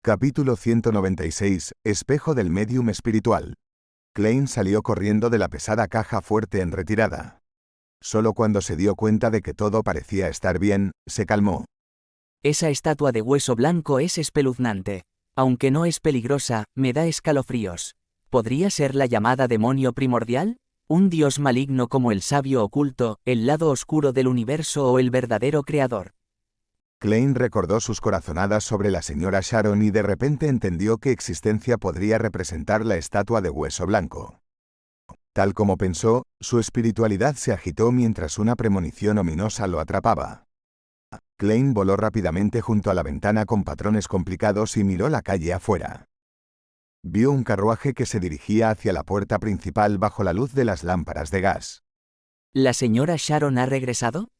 Capítulo 196. Espejo del médium espiritual. Klein salió corriendo de la pesada caja fuerte en retirada. Solo cuando se dio cuenta de que todo parecía estar bien, se calmó. Esa estatua de hueso blanco es espeluznante. Aunque no es peligrosa, me da escalofríos. ¿Podría ser la llamada demonio primordial? ¿Un dios maligno como el sabio oculto, el lado oscuro del universo o el verdadero creador? Klein recordó sus corazonadas sobre la señora Sharon y de repente entendió qué existencia podría representar la estatua de hueso blanco. Tal como pensó, su espiritualidad se agitó mientras una premonición ominosa lo atrapaba. Klein voló rápidamente junto a la ventana con patrones complicados y miró la calle afuera. Vio un carruaje que se dirigía hacia la puerta principal bajo la luz de las lámparas de gas. ¿La señora Sharon ha regresado?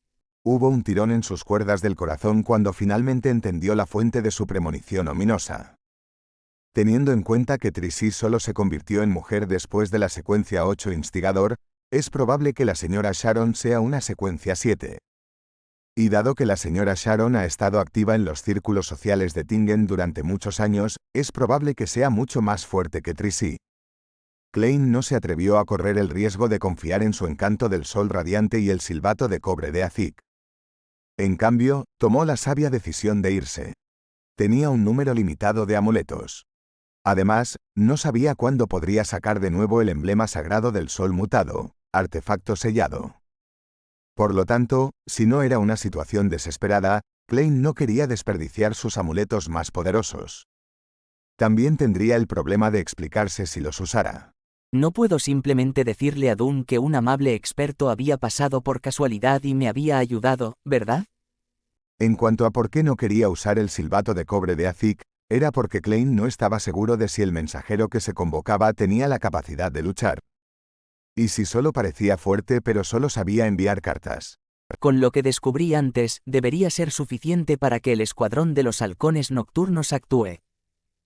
Hubo un tirón en sus cuerdas del corazón cuando finalmente entendió la fuente de su premonición ominosa. Teniendo en cuenta que Tracy solo se convirtió en mujer después de la secuencia 8 instigador, es probable que la señora Sharon sea una secuencia 7. Y dado que la señora Sharon ha estado activa en los círculos sociales de Tingen durante muchos años, es probable que sea mucho más fuerte que Tracy. Klein no se atrevió a correr el riesgo de confiar en su encanto del sol radiante y el silbato de cobre de Azik. En cambio, tomó la sabia decisión de irse. Tenía un número limitado de amuletos. Además, no sabía cuándo podría sacar de nuevo el emblema sagrado del sol mutado, artefacto sellado. Por lo tanto, si no era una situación desesperada, Klein no quería desperdiciar sus amuletos más poderosos. También tendría el problema de explicarse si los usara. No puedo simplemente decirle a Dunn que un amable experto había pasado por casualidad y me había ayudado, ¿verdad? En cuanto a por qué no quería usar el silbato de cobre de Azik, era porque Klein no estaba seguro de si el mensajero que se convocaba tenía la capacidad de luchar. Y si solo parecía fuerte pero solo sabía enviar cartas. Con lo que descubrí antes, debería ser suficiente para que el escuadrón de los halcones nocturnos actúe.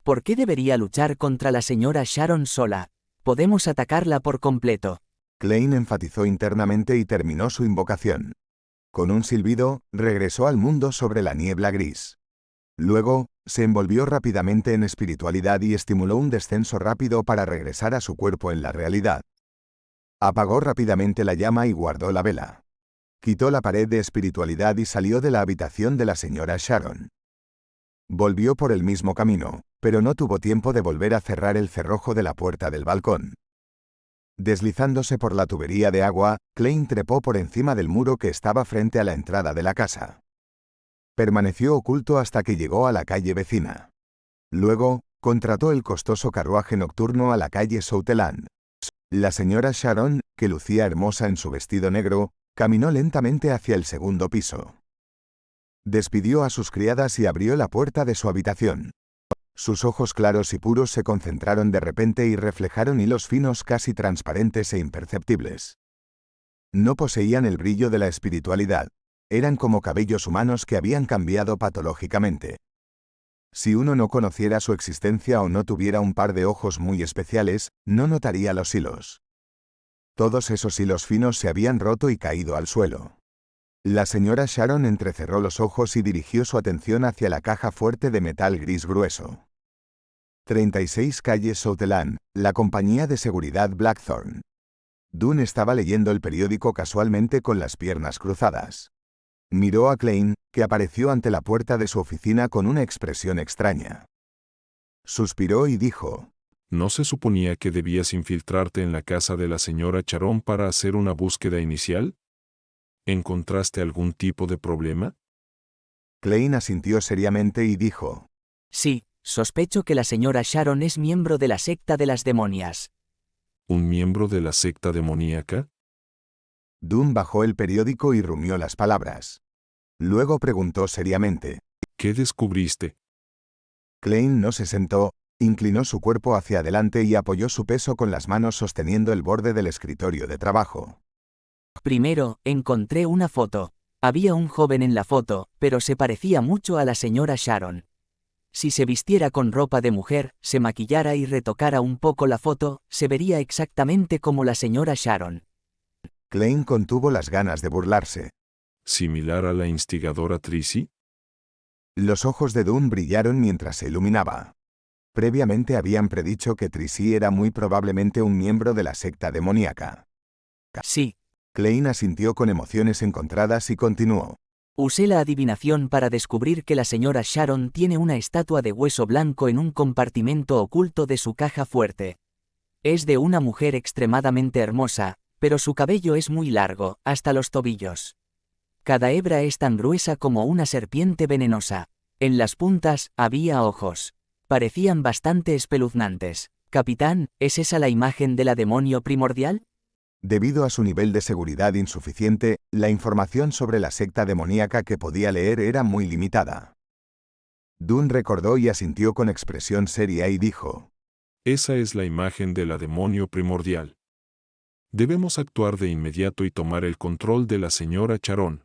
¿Por qué debería luchar contra la señora Sharon sola? Podemos atacarla por completo. Klein enfatizó internamente y terminó su invocación. Con un silbido, regresó al mundo sobre la niebla gris. Luego, se envolvió rápidamente en espiritualidad y estimuló un descenso rápido para regresar a su cuerpo en la realidad. Apagó rápidamente la llama y guardó la vela. Quitó la pared de espiritualidad y salió de la habitación de la señora Sharon. Volvió por el mismo camino, pero no tuvo tiempo de volver a cerrar el cerrojo de la puerta del balcón. Deslizándose por la tubería de agua, Klein trepó por encima del muro que estaba frente a la entrada de la casa. Permaneció oculto hasta que llegó a la calle vecina. Luego, contrató el costoso carruaje nocturno a la calle Southland. La señora Sharon, que lucía hermosa en su vestido negro, caminó lentamente hacia el segundo piso. Despidió a sus criadas y abrió la puerta de su habitación. Sus ojos claros y puros se concentraron de repente y reflejaron hilos finos casi transparentes e imperceptibles. No poseían el brillo de la espiritualidad. Eran como cabellos humanos que habían cambiado patológicamente. Si uno no conociera su existencia o no tuviera un par de ojos muy especiales, no notaría los hilos. Todos esos hilos finos se habían roto y caído al suelo. La señora Sharon entrecerró los ojos y dirigió su atención hacia la caja fuerte de metal gris grueso. 36 calle Southland, la compañía de seguridad Blackthorn. Dunn estaba leyendo el periódico casualmente con las piernas cruzadas. Miró a Klein, que apareció ante la puerta de su oficina con una expresión extraña. Suspiró y dijo: ¿No se suponía que debías infiltrarte en la casa de la señora Sharon para hacer una búsqueda inicial? ¿Encontraste algún tipo de problema? Klein asintió seriamente y dijo: Sí, sospecho que la señora Sharon es miembro de la secta de las demonias. ¿Un miembro de la secta demoníaca? Dunn bajó el periódico y rumió las palabras. Luego preguntó seriamente: ¿Qué descubriste? Klein no se sentó, inclinó su cuerpo hacia adelante y apoyó su peso con las manos sosteniendo el borde del escritorio de trabajo. Primero, encontré una foto. Había un joven en la foto, pero se parecía mucho a la señora Sharon. Si se vistiera con ropa de mujer, se maquillara y retocara un poco la foto, se vería exactamente como la señora Sharon. Klein contuvo las ganas de burlarse. ¿Similar a la instigadora Tracy? Los ojos de Dune brillaron mientras se iluminaba. Previamente habían predicho que Trissy era muy probablemente un miembro de la secta demoníaca. Sí. Klein asintió con emociones encontradas y continuó. Usé la adivinación para descubrir que la señora Sharon tiene una estatua de hueso blanco en un compartimento oculto de su caja fuerte. Es de una mujer extremadamente hermosa, pero su cabello es muy largo, hasta los tobillos. Cada hebra es tan gruesa como una serpiente venenosa. En las puntas, había ojos. Parecían bastante espeluznantes. Capitán, ¿es esa la imagen de la demonio primordial? Debido a su nivel de seguridad insuficiente, la información sobre la secta demoníaca que podía leer era muy limitada. Dune recordó y asintió con expresión seria y dijo: Esa es la imagen de la demonio primordial. Debemos actuar de inmediato y tomar el control de la señora Sharon.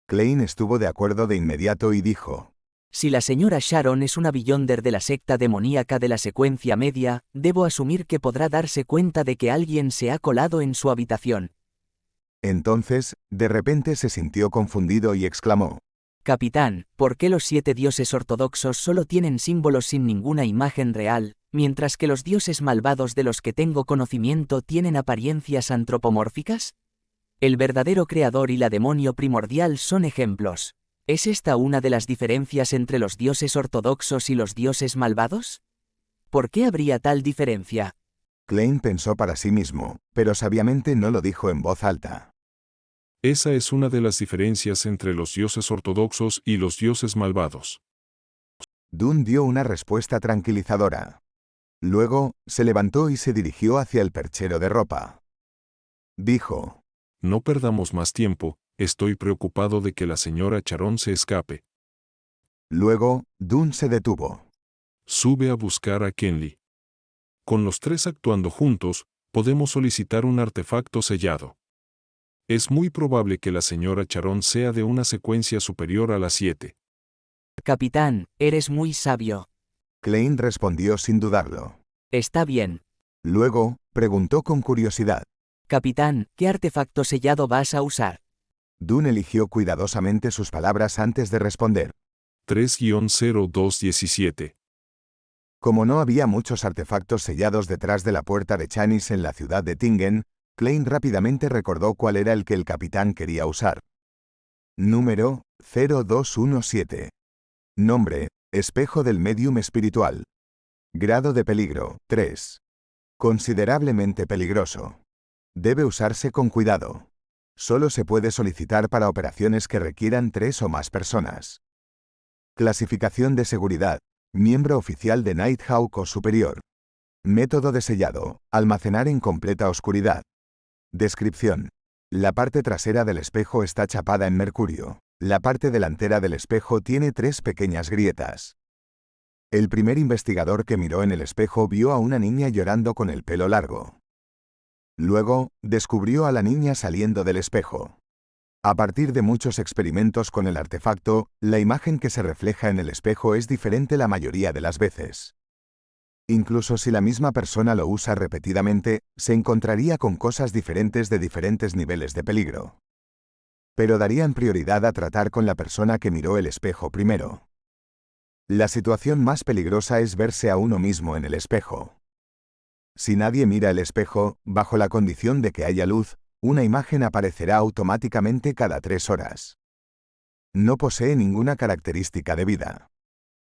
Klein estuvo de acuerdo de inmediato y dijo: Si la señora Sharon es una Beyonder de la secta demoníaca de la secuencia media, debo asumir que podrá darse cuenta de que alguien se ha colado en su habitación. Entonces, de repente se sintió confundido y exclamó: Capitán, ¿por qué los 7 dioses ortodoxos solo tienen símbolos sin ninguna imagen real, mientras que los dioses malvados de los que tengo conocimiento tienen apariencias antropomórficas? El verdadero creador y la demonio primordial son ejemplos. ¿Es esta una de las diferencias entre los dioses ortodoxos y los dioses malvados? ¿Por qué habría tal diferencia? Klein pensó para sí mismo, pero sabiamente no lo dijo en voz alta. Esa es una de las diferencias entre los dioses ortodoxos y los dioses malvados. Dune dio una respuesta tranquilizadora. Luego, se levantó y se dirigió hacia el perchero de ropa. Dijo: No perdamos más tiempo, estoy preocupado de que la señora Sharon se escape. Luego, Dune se detuvo. Sube a buscar a Kenley. Con los 3 actuando juntos, podemos solicitar un artefacto sellado. Es muy probable que la señora Sharon sea de una secuencia superior a las 7. Capitán, eres muy sabio. Klein respondió sin dudarlo. Está bien. Luego, preguntó con curiosidad. Capitán, ¿qué artefacto sellado vas a usar? Dune eligió cuidadosamente sus palabras antes de responder. 3-0217. Como no había muchos artefactos sellados detrás de la puerta de Chanis en la ciudad de Tingen, Klein rápidamente recordó cuál era el que el capitán quería usar. Número 0217. Nombre: espejo del medium espiritual. Grado de peligro: 3. Considerablemente peligroso. Debe usarse con cuidado. Solo se puede solicitar para operaciones que requieran 3 o más personas. Clasificación de seguridad: miembro oficial de Nighthawk o superior. Método de sellado: almacenar en completa oscuridad. Descripción: la parte trasera del espejo está chapada en mercurio. La parte delantera del espejo tiene 3 pequeñas grietas. El primer investigador que miró en el espejo vio a una niña llorando con el pelo largo. Luego, descubrió a la niña saliendo del espejo. A partir de muchos experimentos con el artefacto, la imagen que se refleja en el espejo es diferente la mayoría de las veces. Incluso si la misma persona lo usa repetidamente, se encontraría con cosas diferentes de diferentes niveles de peligro. Pero darían prioridad a tratar con la persona que miró el espejo primero. La situación más peligrosa es verse a uno mismo en el espejo. Si nadie mira el espejo, bajo la condición de que haya luz, una imagen aparecerá automáticamente cada 3 horas. No posee ninguna característica de vida.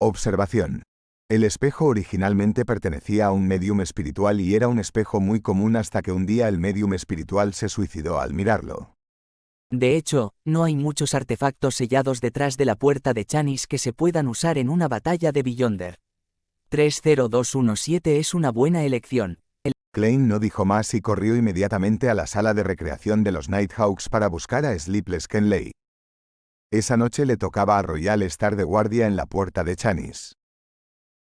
Observación: el espejo originalmente pertenecía a un medium espiritual y era un espejo muy común hasta que un día el medium espiritual se suicidó al mirarlo. De hecho, no hay muchos artefactos sellados detrás de la puerta de Chanis que se puedan usar en una batalla de Beyonder. 30217 es una buena elección. Klein no dijo más y corrió inmediatamente a la sala de recreación de los Nighthawks para buscar a Sleepless Kenley. Esa noche le tocaba a Royal estar de guardia en la puerta de Chanis.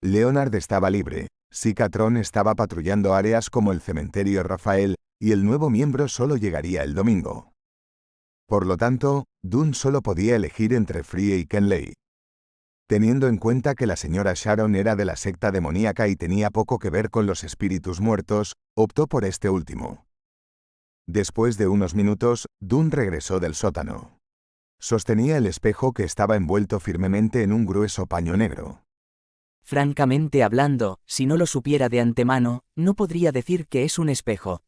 Leonard estaba libre, Psychatron estaba patrullando áreas como el cementerio Rafael, y el nuevo miembro solo llegaría el domingo. Por lo tanto, Dune solo podía elegir entre Free y Kenley. Teniendo en cuenta que la señora Sharon era de la secta demoníaca y tenía poco que ver con los espíritus muertos, optó por este último. Después de unos minutos, Dune regresó del sótano. Sostenía el espejo que estaba envuelto firmemente en un grueso paño negro. Francamente hablando, si no lo supiera de antemano, no podría decir que es un espejo.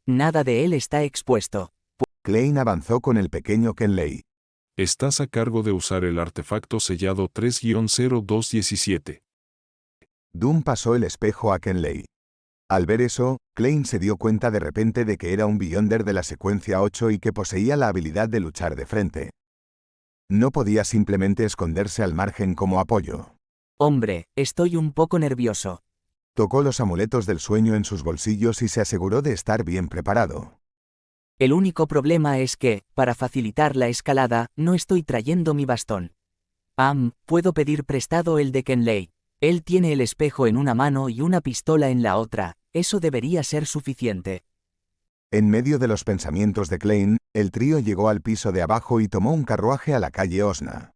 Nada de él está expuesto. Klein avanzó con el pequeño Kenley. Estás a cargo de usar el artefacto sellado 3-0217. Doom pasó el espejo a Kenley. Al ver eso, Klein se dio cuenta de repente de que era un Beyonder de la secuencia 8 y que poseía la habilidad de luchar de frente. No podía simplemente esconderse al margen como apoyo. Hombre, estoy un poco nervioso. Tocó los amuletos del sueño en sus bolsillos y se aseguró de estar bien preparado. El único problema es que, para facilitar la escalada, no estoy trayendo mi bastón. Puedo pedir prestado el de Kenley. Él tiene el espejo en una mano y una pistola en la otra, eso debería ser suficiente. En medio de los pensamientos de Klein, el trío llegó al piso de abajo y tomó un carruaje a la calle Osna.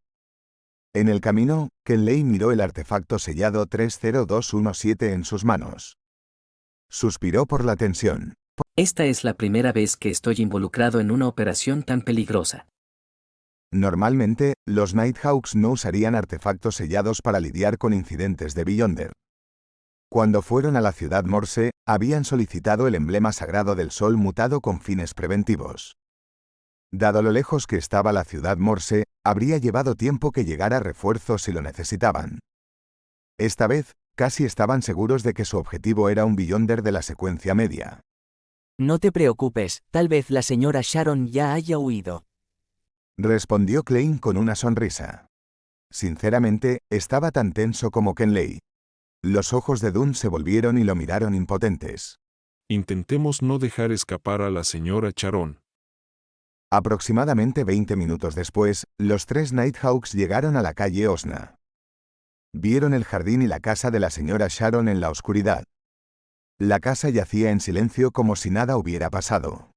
En el camino, Kenley miró el artefacto sellado 30217 en sus manos. Suspiró por la tensión. Esta es la primera vez que estoy involucrado en una operación tan peligrosa. Normalmente, los Nighthawks no usarían artefactos sellados para lidiar con incidentes de Beyonder. Cuando fueron a la ciudad Morse, habían solicitado el emblema sagrado del sol mutado con fines preventivos. Dado lo lejos que estaba la ciudad Morse, habría llevado tiempo que llegara refuerzo si lo necesitaban. Esta vez, casi estaban seguros de que su objetivo era un Beyonder de la secuencia media. No te preocupes, tal vez la señora Sharon ya haya huido. Respondió Klein con una sonrisa. Sinceramente, estaba tan tenso como Kenley. Los ojos de Dunn se volvieron y lo miraron impotentes. Intentemos no dejar escapar a la señora Sharon. Aproximadamente 20 minutos después, los tres Nighthawks llegaron a la calle Osna. Vieron el jardín y la casa de la señora Sharon en la oscuridad. La casa yacía en silencio como si nada hubiera pasado.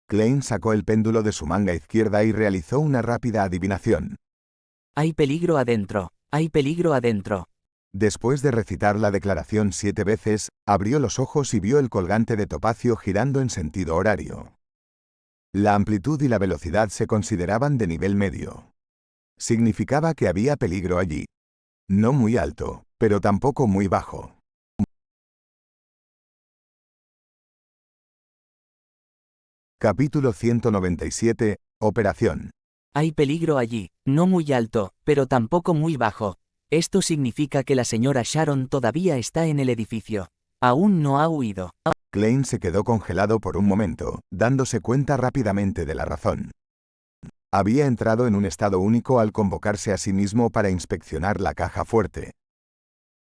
Klein sacó el péndulo de su manga izquierda y realizó una rápida adivinación. Hay peligro adentro, hay peligro adentro. Después de recitar la declaración 7 veces, abrió los ojos y vio el colgante de topacio girando en sentido horario. La amplitud y la velocidad se consideraban de nivel medio. Significaba que había peligro allí. No muy alto, pero tampoco muy bajo. Capítulo 197, Operación. Hay peligro allí, no muy alto, pero tampoco muy bajo. Esto significa que la señora Sharon todavía está en el edificio. Aún no ha huido. Klein se quedó congelado por un momento, dándose cuenta rápidamente de la razón. Había entrado en un estado único al convocarse a sí mismo para inspeccionar la caja fuerte.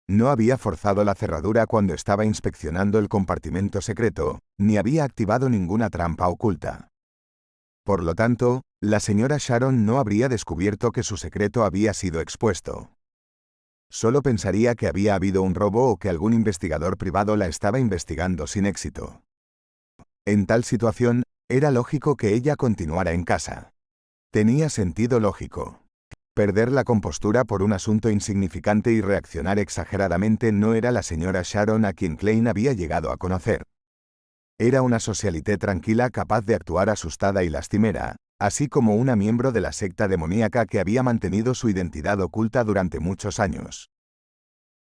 No había forzado la cerradura cuando estaba inspeccionando el compartimento secreto, ni había activado ninguna trampa oculta. Por lo tanto, la señora Sharon no habría descubierto que su secreto había sido expuesto. Solo pensaría que había habido un robo o que algún investigador privado la estaba investigando sin éxito. En tal situación, era lógico que ella continuara en casa. Tenía sentido lógico. Perder la compostura por un asunto insignificante y reaccionar exageradamente no era la señora Sharon a quien Klein había llegado a conocer. Era una socialité tranquila capaz de actuar asustada y lastimera, así como una miembro de la secta demoníaca que había mantenido su identidad oculta durante muchos años.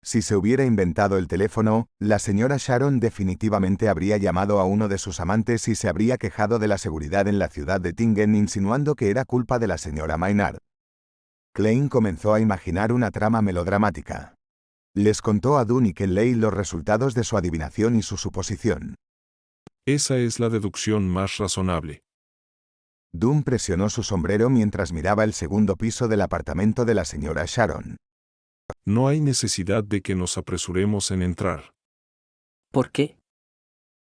Si se hubiera inventado el teléfono, la señora Sharon definitivamente habría llamado a uno de sus amantes y se habría quejado de la seguridad en la ciudad de Tingen insinuando que era culpa de la señora Maynard. Klein comenzó a imaginar una trama melodramática. Les contó a Dunn y Kenley los resultados de su adivinación y su suposición. Esa es la deducción más razonable. Dunn presionó su sombrero mientras miraba el segundo piso del apartamento de la señora Sharon. No hay necesidad de que nos apresuremos en entrar. ¿Por qué?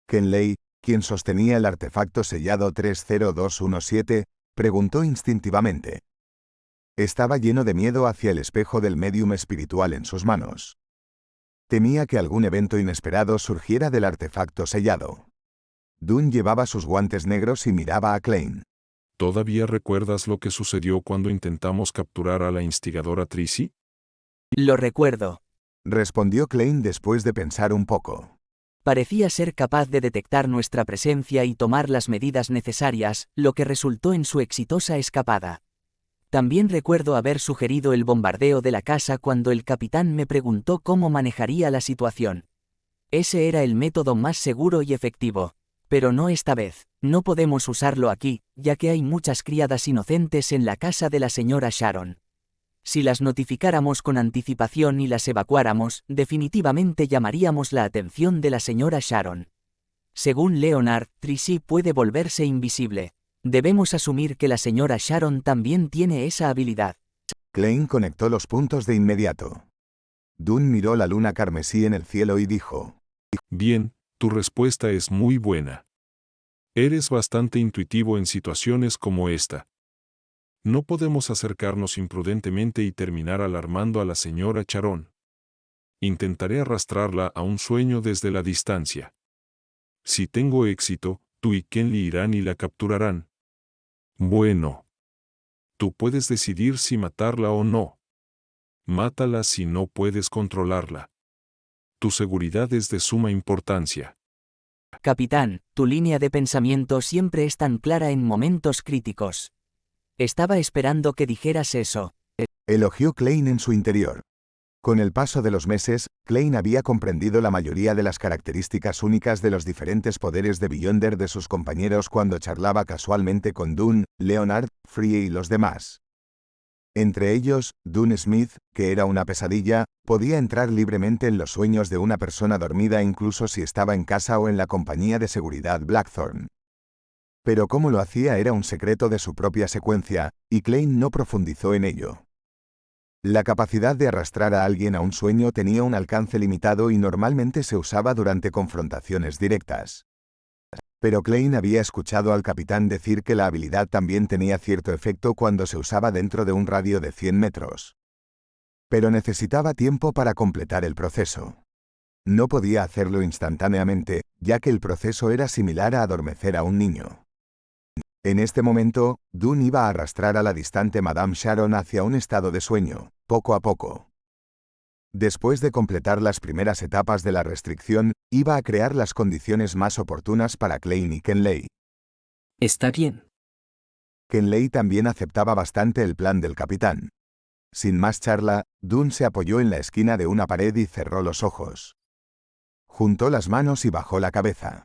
Kenley, quien sostenía el artefacto sellado 30217, preguntó instintivamente. Estaba lleno de miedo hacia el espejo del médium espiritual en sus manos. Temía que algún evento inesperado surgiera del artefacto sellado. Dunn llevaba sus guantes negros y miraba a Klein. ¿Todavía recuerdas lo que sucedió cuando intentamos capturar a la instigadora Tracy? Lo recuerdo. Respondió Klein después de pensar un poco. Parecía ser capaz de detectar nuestra presencia y tomar las medidas necesarias, lo que resultó en su exitosa escapada. También recuerdo haber sugerido el bombardeo de la casa cuando el capitán me preguntó cómo manejaría la situación. Ese era el método más seguro y efectivo. Pero no esta vez. No podemos usarlo aquí, ya que hay muchas criadas inocentes en la casa de la señora Sharon. Si las notificáramos con anticipación y las evacuáramos, definitivamente llamaríamos la atención de la señora Sharon. Según Leonard, Tracy puede volverse invisible. Debemos asumir que la señora Sharon también tiene esa habilidad. Klein conectó los puntos de inmediato. Dunn miró la luna carmesí en el cielo y dijo: Bien, tu respuesta es muy buena. Eres bastante intuitivo en situaciones como esta. No podemos acercarnos imprudentemente y terminar alarmando a la señora Sharon. Intentaré arrastrarla a un sueño desde la distancia. Si tengo éxito, tú y Kenley irán y la capturarán. Bueno. Tú puedes decidir si matarla o no. Mátala si no puedes controlarla. Tu seguridad es de suma importancia. Capitán, tu línea de pensamiento siempre es tan clara en momentos críticos. Estaba esperando que dijeras eso. Elogió Klein en su interior. Con el paso de los meses, Klein había comprendido la mayoría de las características únicas de los diferentes poderes de Beyonder de sus compañeros cuando charlaba casualmente con Dunn, Leonard, Free y los demás. Entre ellos, Dunn Smith, que era una pesadilla, podía entrar libremente en los sueños de una persona dormida incluso si estaba en casa o en la compañía de seguridad Blackthorn. Pero cómo lo hacía era un secreto de su propia secuencia, y Klein no profundizó en ello. La capacidad de arrastrar a alguien a un sueño tenía un alcance limitado y normalmente se usaba durante confrontaciones directas. Pero Klein había escuchado al capitán decir que la habilidad también tenía cierto efecto cuando se usaba dentro de un radio de 100 metros. Pero necesitaba tiempo para completar el proceso. No podía hacerlo instantáneamente, ya que el proceso era similar a adormecer a un niño. En este momento, Dunn iba a arrastrar a la distante Madame Sharon hacia un estado de sueño, poco a poco. Después de completar las primeras etapas de la restricción, iba a crear las condiciones más oportunas para Klein y Kenley. Está bien. Kenley también aceptaba bastante el plan del capitán. Sin más charla, Dunn se apoyó en la esquina de una pared y cerró los ojos. Juntó las manos y bajó la cabeza.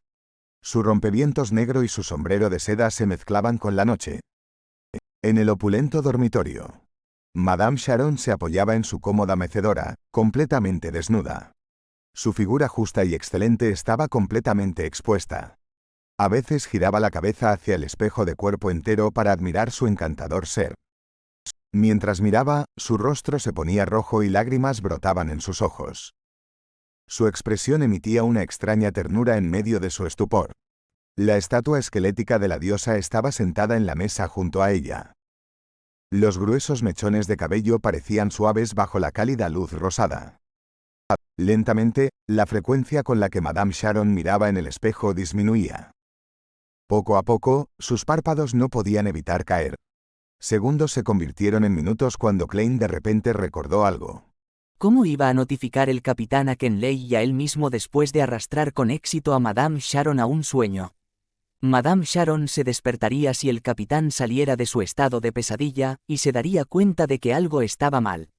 Su rompevientos negro y su sombrero de seda se mezclaban con la noche. En el opulento dormitorio, Madame Sharon se apoyaba en su cómoda mecedora, completamente desnuda. Su figura justa y excelente estaba completamente expuesta. A veces giraba la cabeza hacia el espejo de cuerpo entero para admirar su encantador ser. Mientras miraba, su rostro se ponía rojo y lágrimas brotaban en sus ojos. Su expresión emitía una extraña ternura en medio de su estupor. La estatua esquelética de la diosa estaba sentada en la mesa junto a ella. Los gruesos mechones de cabello parecían suaves bajo la cálida luz rosada. Lentamente, la frecuencia con la que Madame Sharon miraba en el espejo disminuía. Poco a poco, sus párpados no podían evitar caer. Segundos se convirtieron en minutos cuando Klein de repente recordó algo. ¿Cómo iba a notificar el capitán a Kenley y a él mismo después de arrastrar con éxito a Madame Sharon a un sueño? Madame Sharon se despertaría si el capitán saliera de su estado de pesadilla, y se daría cuenta de que algo estaba mal.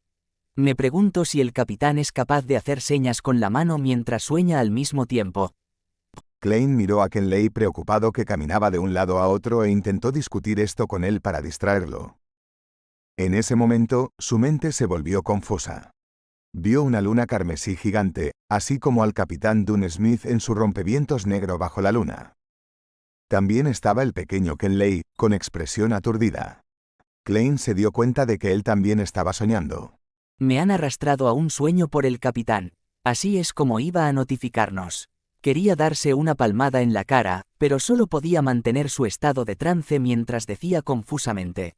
Me pregunto si el capitán es capaz de hacer señas con la mano mientras sueña al mismo tiempo. Klein miró a Kenley preocupado que caminaba de un lado a otro e intentó discutir esto con él para distraerlo. En ese momento, su mente se volvió confusa. Vio una luna carmesí gigante, así como al capitán Dunn Smith en su rompevientos negro bajo la luna. También estaba el pequeño Kenley, con expresión aturdida. Klein se dio cuenta de que él también estaba soñando. Me han arrastrado a un sueño por el capitán. Así es como iba a notificarnos. Quería darse una palmada en la cara, pero solo podía mantener su estado de trance mientras decía confusamente: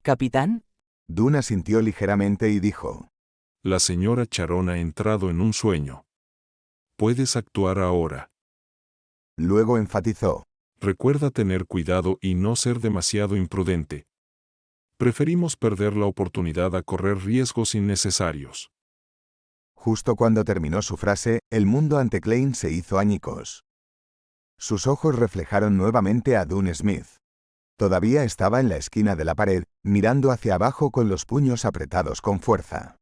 ¿Capitán? Dunn asintió ligeramente y dijo: La señora Sharon ha entrado en un sueño. Puedes actuar ahora. Luego enfatizó: Recuerda tener cuidado y no ser demasiado imprudente. Preferimos perder la oportunidad a correr riesgos innecesarios. Justo cuando terminó su frase, el mundo ante Klein se hizo añicos. Sus ojos reflejaron nuevamente a Dunn Smith. Todavía estaba en la esquina de la pared, mirando hacia abajo con los puños apretados con fuerza.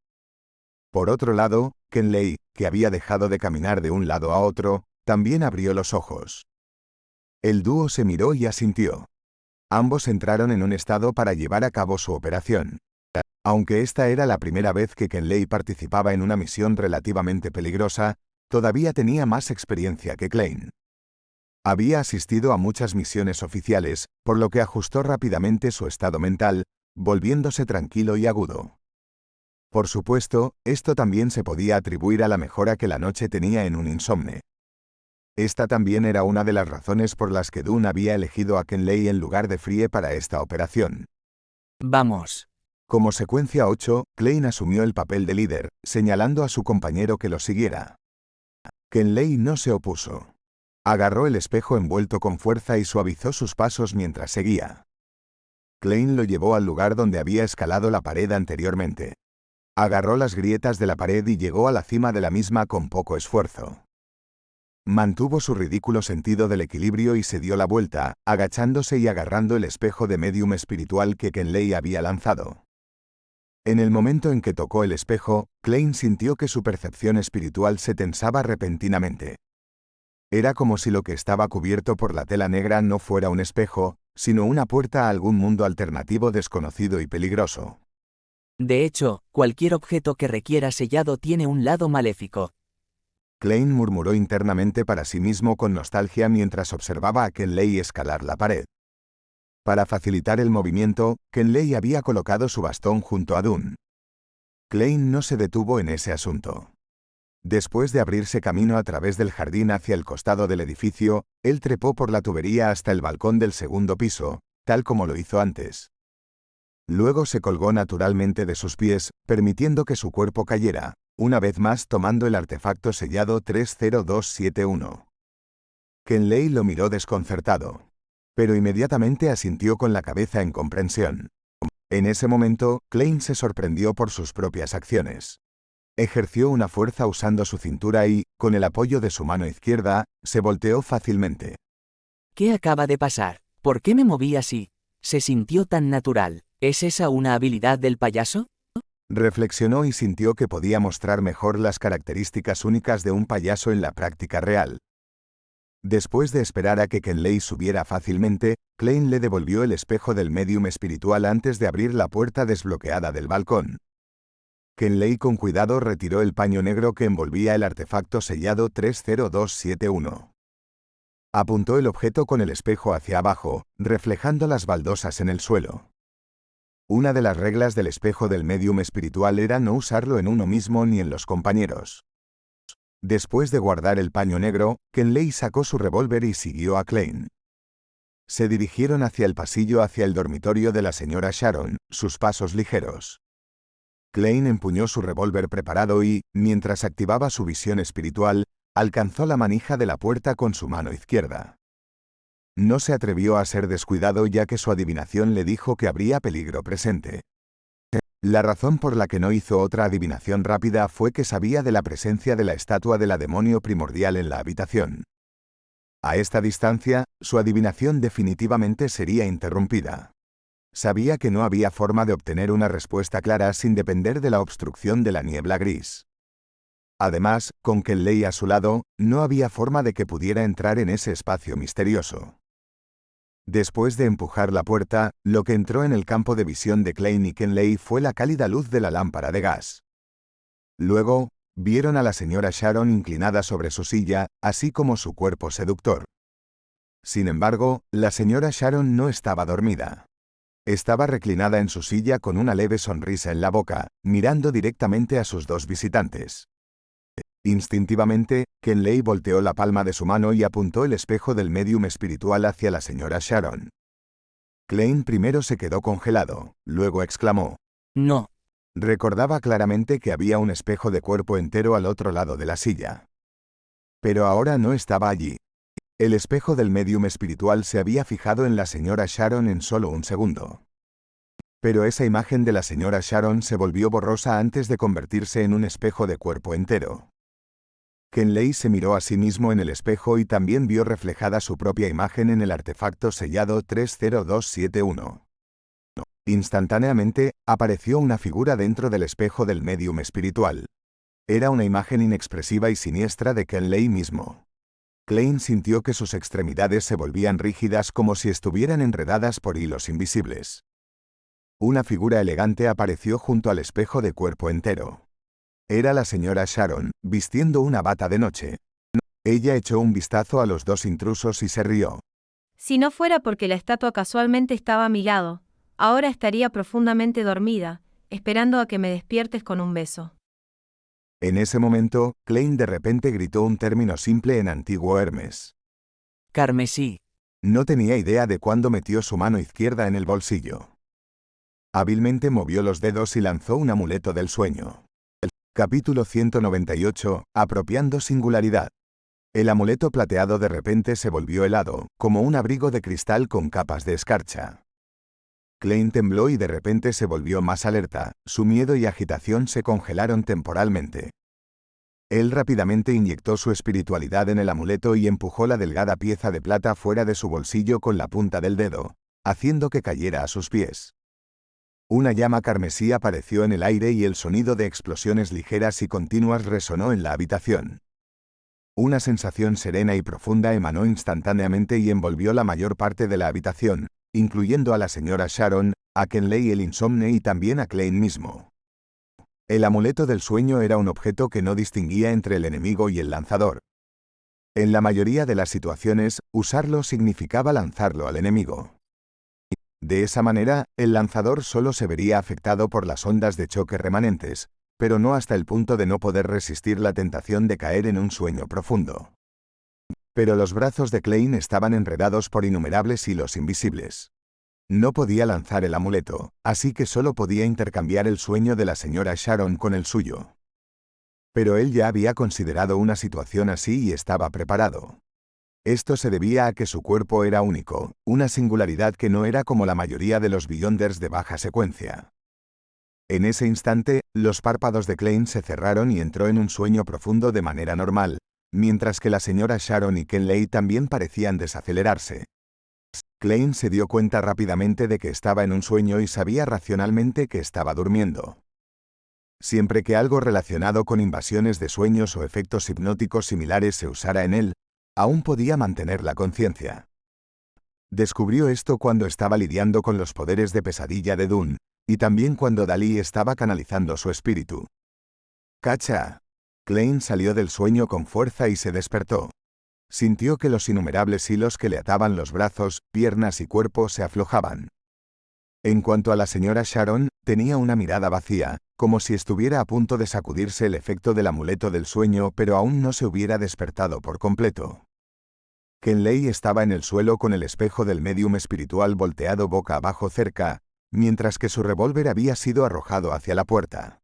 Por otro lado, Kenley, que había dejado de caminar de un lado a otro, también abrió los ojos. El dúo se miró y asintió. Ambos entraron en un estado para llevar a cabo su operación. Aunque esta era la primera vez que Kenley participaba en una misión relativamente peligrosa, todavía tenía más experiencia que Klein. Había asistido a muchas misiones oficiales, por lo que ajustó rápidamente su estado mental, volviéndose tranquilo y agudo. Por supuesto, esto también se podía atribuir a la mejora que la noche tenía en un insomne. Esta también era una de las razones por las que Dunn había elegido a Kenley en lugar de Frie para esta operación. Vamos. Como secuencia 8, Klein asumió el papel de líder, señalando a su compañero que lo siguiera. Kenley no se opuso. Agarró el espejo envuelto con fuerza y suavizó sus pasos mientras seguía. Klein lo llevó al lugar donde había escalado la pared anteriormente. Agarró las grietas de la pared y llegó a la cima de la misma con poco esfuerzo. Mantuvo su ridículo sentido del equilibrio y se dio la vuelta, agachándose y agarrando el espejo de medium espiritual que Kenley había lanzado. En el momento en que tocó el espejo, Klein sintió que su percepción espiritual se tensaba repentinamente. Era como si lo que estaba cubierto por la tela negra no fuera un espejo, sino una puerta a algún mundo alternativo desconocido y peligroso. De hecho, cualquier objeto que requiera sellado tiene un lado maléfico. Klein murmuró internamente para sí mismo con nostalgia mientras observaba a Kenley escalar la pared. Para facilitar el movimiento, Kenley había colocado su bastón junto a Dunn. Klein no se detuvo en ese asunto. Después de abrirse camino a través del jardín hacia el costado del edificio, él trepó por la tubería hasta el balcón del segundo piso, tal como lo hizo antes. Luego se colgó naturalmente de sus pies, permitiendo que su cuerpo cayera, una vez más tomando el artefacto sellado 30271. Kenley lo miró desconcertado, pero inmediatamente asintió con la cabeza en comprensión. En ese momento, Klein se sorprendió por sus propias acciones. Ejerció una fuerza usando su cintura y, con el apoyo de su mano izquierda, se volteó fácilmente. ¿Qué acaba de pasar? ¿Por qué me moví así? Se sintió tan natural. ¿Es esa una habilidad del payaso? Reflexionó y sintió que podía mostrar mejor las características únicas de un payaso en la práctica real. Después de esperar a que Kenley subiera fácilmente, Klein le devolvió el espejo del medium espiritual antes de abrir la puerta desbloqueada del balcón. Kenley con cuidado retiró el paño negro que envolvía el artefacto sellado 30271. Apuntó el objeto con el espejo hacia abajo, reflejando las baldosas en el suelo. Una de las reglas del espejo del medium espiritual era no usarlo en uno mismo ni en los compañeros. Después de guardar el paño negro, Kenley sacó su revólver y siguió a Klein. Se dirigieron hacia el pasillo hacia el dormitorio de la señora Sharon, sus pasos ligeros. Klein empuñó su revólver preparado y, mientras activaba su visión espiritual, alcanzó la manija de la puerta con su mano izquierda. No se atrevió a ser descuidado ya que su adivinación le dijo que habría peligro presente. La razón por la que no hizo otra adivinación rápida fue que sabía de la presencia de la estatua de la demonio primordial en la habitación. A esta distancia, su adivinación definitivamente sería interrumpida. Sabía que no había forma de obtener una respuesta clara sin depender de la obstrucción de la niebla gris. Además, con Kenley a su lado, no había forma de que pudiera entrar en ese espacio misterioso. Después de empujar la puerta, lo que entró en el campo de visión de Klein y Kenley fue la cálida luz de la lámpara de gas. Luego, vieron a la señora Sharon inclinada sobre su silla, así como su cuerpo seductor. Sin embargo, la señora Sharon no estaba dormida. Estaba reclinada en su silla con una leve sonrisa en la boca, mirando directamente a sus dos visitantes. Instintivamente, Kenley volteó la palma de su mano y apuntó el espejo del medium espiritual hacia la señora Sharon. Klein primero se quedó congelado, luego exclamó. No. Recordaba claramente que había un espejo de cuerpo entero al otro lado de la silla. Pero ahora no estaba allí. El espejo del medium espiritual se había fijado en la señora Sharon en solo un segundo. Pero esa imagen de la señora Sharon se volvió borrosa antes de convertirse en un espejo de cuerpo entero. Kenley se miró a sí mismo en el espejo y también vio reflejada su propia imagen en el artefacto sellado 30271. Instantáneamente, apareció una figura dentro del espejo del médium espiritual. Era una imagen inexpresiva y siniestra de Kenley mismo. Klein sintió que sus extremidades se volvían rígidas como si estuvieran enredadas por hilos invisibles. Una figura elegante apareció junto al espejo de cuerpo entero. Era la señora Sharon, vistiendo una bata de noche. Ella echó un vistazo a los dos intrusos y se rió. Si no fuera porque la estatua casualmente estaba a mi lado, ahora estaría profundamente dormida, esperando a que me despiertes con un beso. En ese momento, Klein de repente gritó un término simple en antiguo Hermes. Carmesí. No tenía idea de cuándo metió su mano izquierda en el bolsillo. Hábilmente movió los dedos y lanzó un amuleto del sueño. Capítulo 198. Apropiando singularidad. El amuleto plateado de repente se volvió helado, como un abrigo de cristal con capas de escarcha. Klein tembló y de repente se volvió más alerta, su miedo y agitación se congelaron temporalmente. Él rápidamente inyectó su espiritualidad en el amuleto y empujó la delgada pieza de plata fuera de su bolsillo con la punta del dedo, haciendo que cayera a sus pies. Una llama carmesí apareció en el aire y el sonido de explosiones ligeras y continuas resonó en la habitación. Una sensación serena y profunda emanó instantáneamente y envolvió la mayor parte de la habitación, incluyendo a la señora Sharon, a Kenley el insomne y también a Klein mismo. El amuleto del sueño era un objeto que no distinguía entre el enemigo y el lanzador. En la mayoría de las situaciones, usarlo significaba lanzarlo al enemigo. De esa manera, el lanzador solo se vería afectado por las ondas de choque remanentes, pero no hasta el punto de no poder resistir la tentación de caer en un sueño profundo. Pero los brazos de Klein estaban enredados por innumerables hilos invisibles. No podía lanzar el amuleto, así que solo podía intercambiar el sueño de la señora Sharon con el suyo. Pero él ya había considerado una situación así y estaba preparado. Esto se debía a que su cuerpo era único, una singularidad que no era como la mayoría de los Beyonders de baja secuencia. En ese instante, los párpados de Klein se cerraron y entró en un sueño profundo de manera normal, mientras que la señora Sharon y Kenley también parecían desacelerarse. Klein se dio cuenta rápidamente de que estaba en un sueño y sabía racionalmente que estaba durmiendo. Siempre que algo relacionado con invasiones de sueños o efectos hipnóticos similares se usara en él, aún podía mantener la conciencia. Descubrió esto cuando estaba lidiando con los poderes de pesadilla de Dune, y también cuando Dalí estaba canalizando su espíritu. ¡Cacha! Klein salió del sueño con fuerza y se despertó. Sintió que los innumerables hilos que le ataban los brazos, piernas y cuerpo se aflojaban. En cuanto a la señora Sharon, tenía una mirada vacía, como si estuviera a punto de sacudirse el efecto del amuleto del sueño, pero aún no se hubiera despertado por completo. Kenley estaba en el suelo con el espejo del médium espiritual volteado boca abajo cerca, mientras que su revólver había sido arrojado hacia la puerta.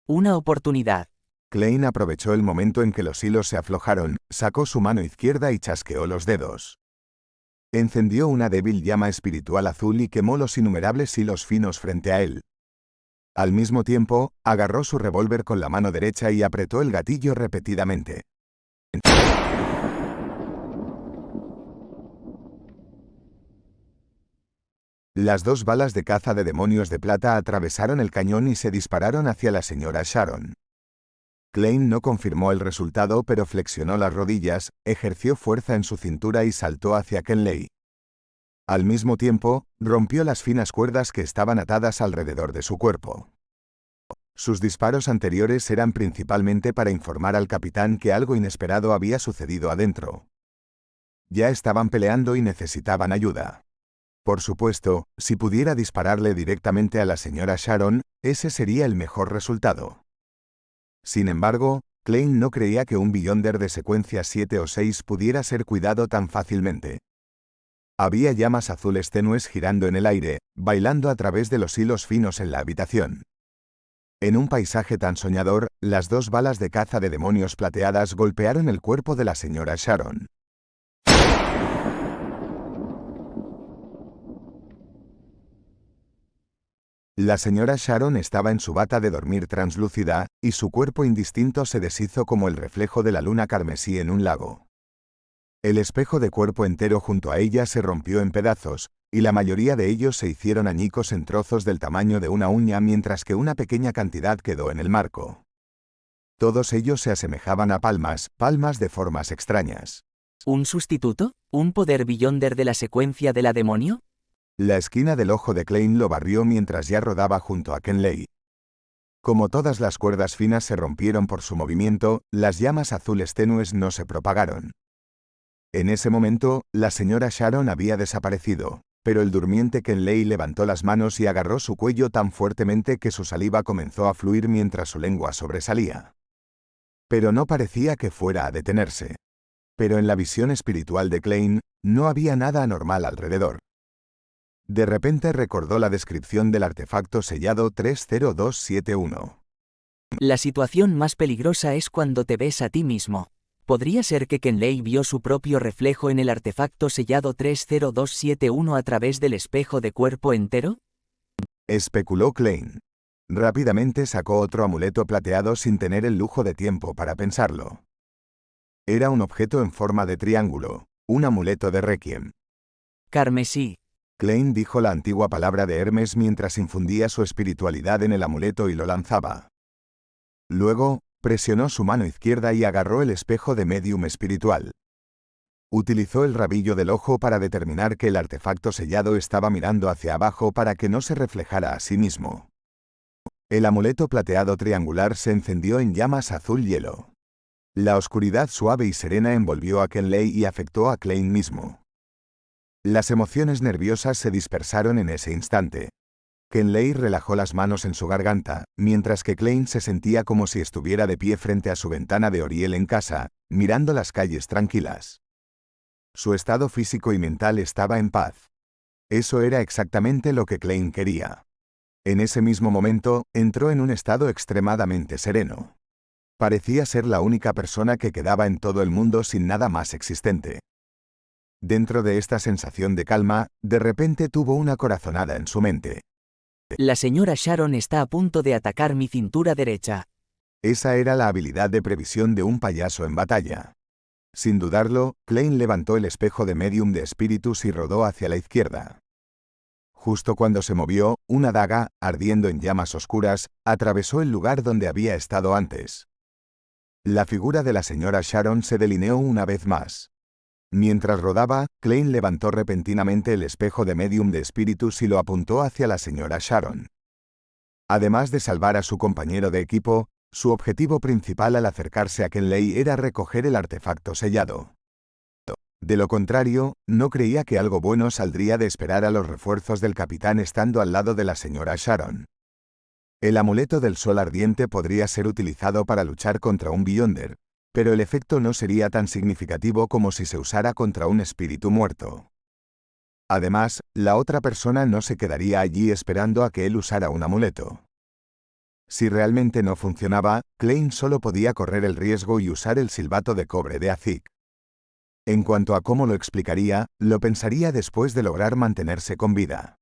Una oportunidad. Klein aprovechó el momento en que los hilos se aflojaron, sacó su mano izquierda y chasqueó los dedos. Encendió una débil llama espiritual azul y quemó los innumerables hilos finos frente a él. Al mismo tiempo, agarró su revólver con la mano derecha y apretó el gatillo repetidamente. Las dos balas de caza de demonios de plata atravesaron el cañón y se dispararon hacia la señora Sharon. Klein no confirmó el resultado, pero flexionó las rodillas, ejerció fuerza en su cintura y saltó hacia Kenley. Al mismo tiempo, rompió las finas cuerdas que estaban atadas alrededor de su cuerpo. Sus disparos anteriores eran principalmente para informar al capitán que algo inesperado había sucedido adentro. Ya estaban peleando y necesitaban ayuda. Por supuesto, si pudiera dispararle directamente a la señora Sharon, ese sería el mejor resultado. Sin embargo, Klein no creía que un Beyonder de secuencia 7 o 6 pudiera ser cuidado tan fácilmente. Había llamas azules tenues girando en el aire, bailando a través de los hilos finos en la habitación. En un paisaje tan soñador, las dos balas de caza de demonios plateadas golpearon el cuerpo de la señora Sharon. La señora Sharon estaba en su bata de dormir translúcida, y su cuerpo indistinto se deshizo como el reflejo de la luna carmesí en un lago. El espejo de cuerpo entero junto a ella se rompió en pedazos, y la mayoría de ellos se hicieron añicos en trozos del tamaño de una uña mientras que una pequeña cantidad quedó en el marco. Todos ellos se asemejaban a palmas de formas extrañas. ¿Un sustituto? ¿Un poder Beyonder de la secuencia de la demonio? La esquina del ojo de Klein lo barrió mientras ya rodaba junto a Kenley. Como todas las cuerdas finas se rompieron por su movimiento, las llamas azules tenues no se propagaron. En ese momento, la señora Sharon había desaparecido, pero el durmiente Kenley levantó las manos y agarró su cuello tan fuertemente que su saliva comenzó a fluir mientras su lengua sobresalía. Pero no parecía que fuera a detenerse. Pero en la visión espiritual de Klein, no había nada anormal alrededor. De repente recordó la descripción del artefacto sellado 30271. La situación más peligrosa es cuando te ves a ti mismo. ¿Podría ser que Kenley vio su propio reflejo en el artefacto sellado 30271 a través del espejo de cuerpo entero? Especuló Klein. Rápidamente sacó otro amuleto plateado sin tener el lujo de tiempo para pensarlo. Era un objeto en forma de triángulo, un amuleto de Requiem. Carmesí. Klein dijo la antigua palabra de Hermes mientras infundía su espiritualidad en el amuleto y lo lanzaba. Luego, presionó su mano izquierda y agarró el espejo de medium espiritual. Utilizó el rabillo del ojo para determinar que el artefacto sellado estaba mirando hacia abajo para que no se reflejara a sí mismo. El amuleto plateado triangular se encendió en llamas azul hielo. La oscuridad suave y serena envolvió a Kenley y afectó a Klein mismo. Las emociones nerviosas se dispersaron en ese instante. Kenley relajó las manos en su garganta, mientras que Klein se sentía como si estuviera de pie frente a su ventana de Oriel en casa, mirando las calles tranquilas. Su estado físico y mental estaba en paz. Eso era exactamente lo que Klein quería. En ese mismo momento, entró en un estado extremadamente sereno. Parecía ser la única persona que quedaba en todo el mundo sin nada más existente. Dentro de esta sensación de calma, de repente tuvo una corazonada en su mente. La señora Sharon está a punto de atacar mi cintura derecha. Esa era la habilidad de previsión de un payaso en batalla. Sin dudarlo, Klein levantó el espejo de medium de espíritus y rodó hacia la izquierda. Justo cuando se movió, una daga, ardiendo en llamas oscuras, atravesó el lugar donde había estado antes. La figura de la señora Sharon se delineó una vez más. Mientras rodaba, Klein levantó repentinamente el espejo de medium de espíritus y lo apuntó hacia la señora Sharon. Además de salvar a su compañero de equipo, su objetivo principal al acercarse a Kenley era recoger el artefacto sellado. De lo contrario, no creía que algo bueno saldría de esperar a los refuerzos del capitán estando al lado de la señora Sharon. El amuleto del sol ardiente podría ser utilizado para luchar contra un Beyonder, pero el efecto no sería tan significativo como si se usara contra un espíritu muerto. Además, la otra persona no se quedaría allí esperando a que él usara un amuleto. Si realmente no funcionaba, Klein solo podía correr el riesgo y usar el silbato de cobre de Azik. En cuanto a cómo lo explicaría, lo pensaría después de lograr mantenerse con vida.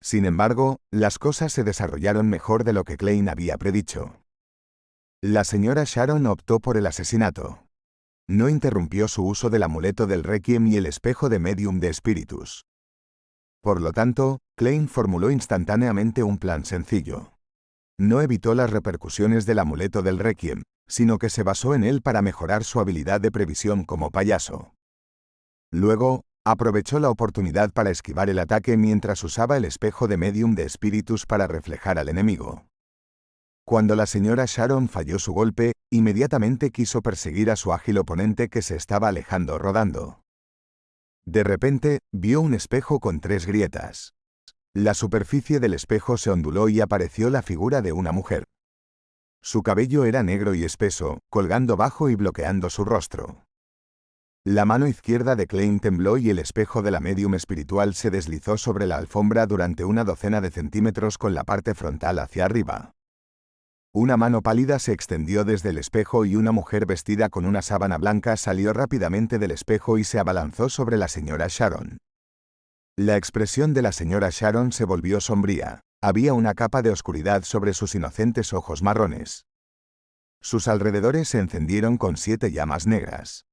Sin embargo, las cosas se desarrollaron mejor de lo que Klein había predicho. La señora Sharon optó por el asesinato. No interrumpió su uso del amuleto del Requiem y el espejo de medium de espíritus. Por lo tanto, Klein formuló instantáneamente un plan sencillo. No evitó las repercusiones del amuleto del Requiem, sino que se basó en él para mejorar su habilidad de previsión como payaso. Luego, aprovechó la oportunidad para esquivar el ataque mientras usaba el espejo de medium de espíritus para reflejar al enemigo. Cuando la señora Sharon falló su golpe, inmediatamente quiso perseguir a su ágil oponente que se estaba alejando rodando. De repente, vio un espejo con 3 grietas. La superficie del espejo se onduló y apareció la figura de una mujer. Su cabello era negro y espeso, colgando bajo y bloqueando su rostro. La mano izquierda de Klein tembló y el espejo de la medium espiritual se deslizó sobre la alfombra durante una docena de centímetros con la parte frontal hacia arriba. Una mano pálida se extendió desde el espejo y una mujer vestida con una sábana blanca salió rápidamente del espejo y se abalanzó sobre la señora Sharon. La expresión de la señora Sharon se volvió sombría, Había una capa de oscuridad sobre sus inocentes ojos marrones. Sus alrededores se encendieron con 7 llamas negras.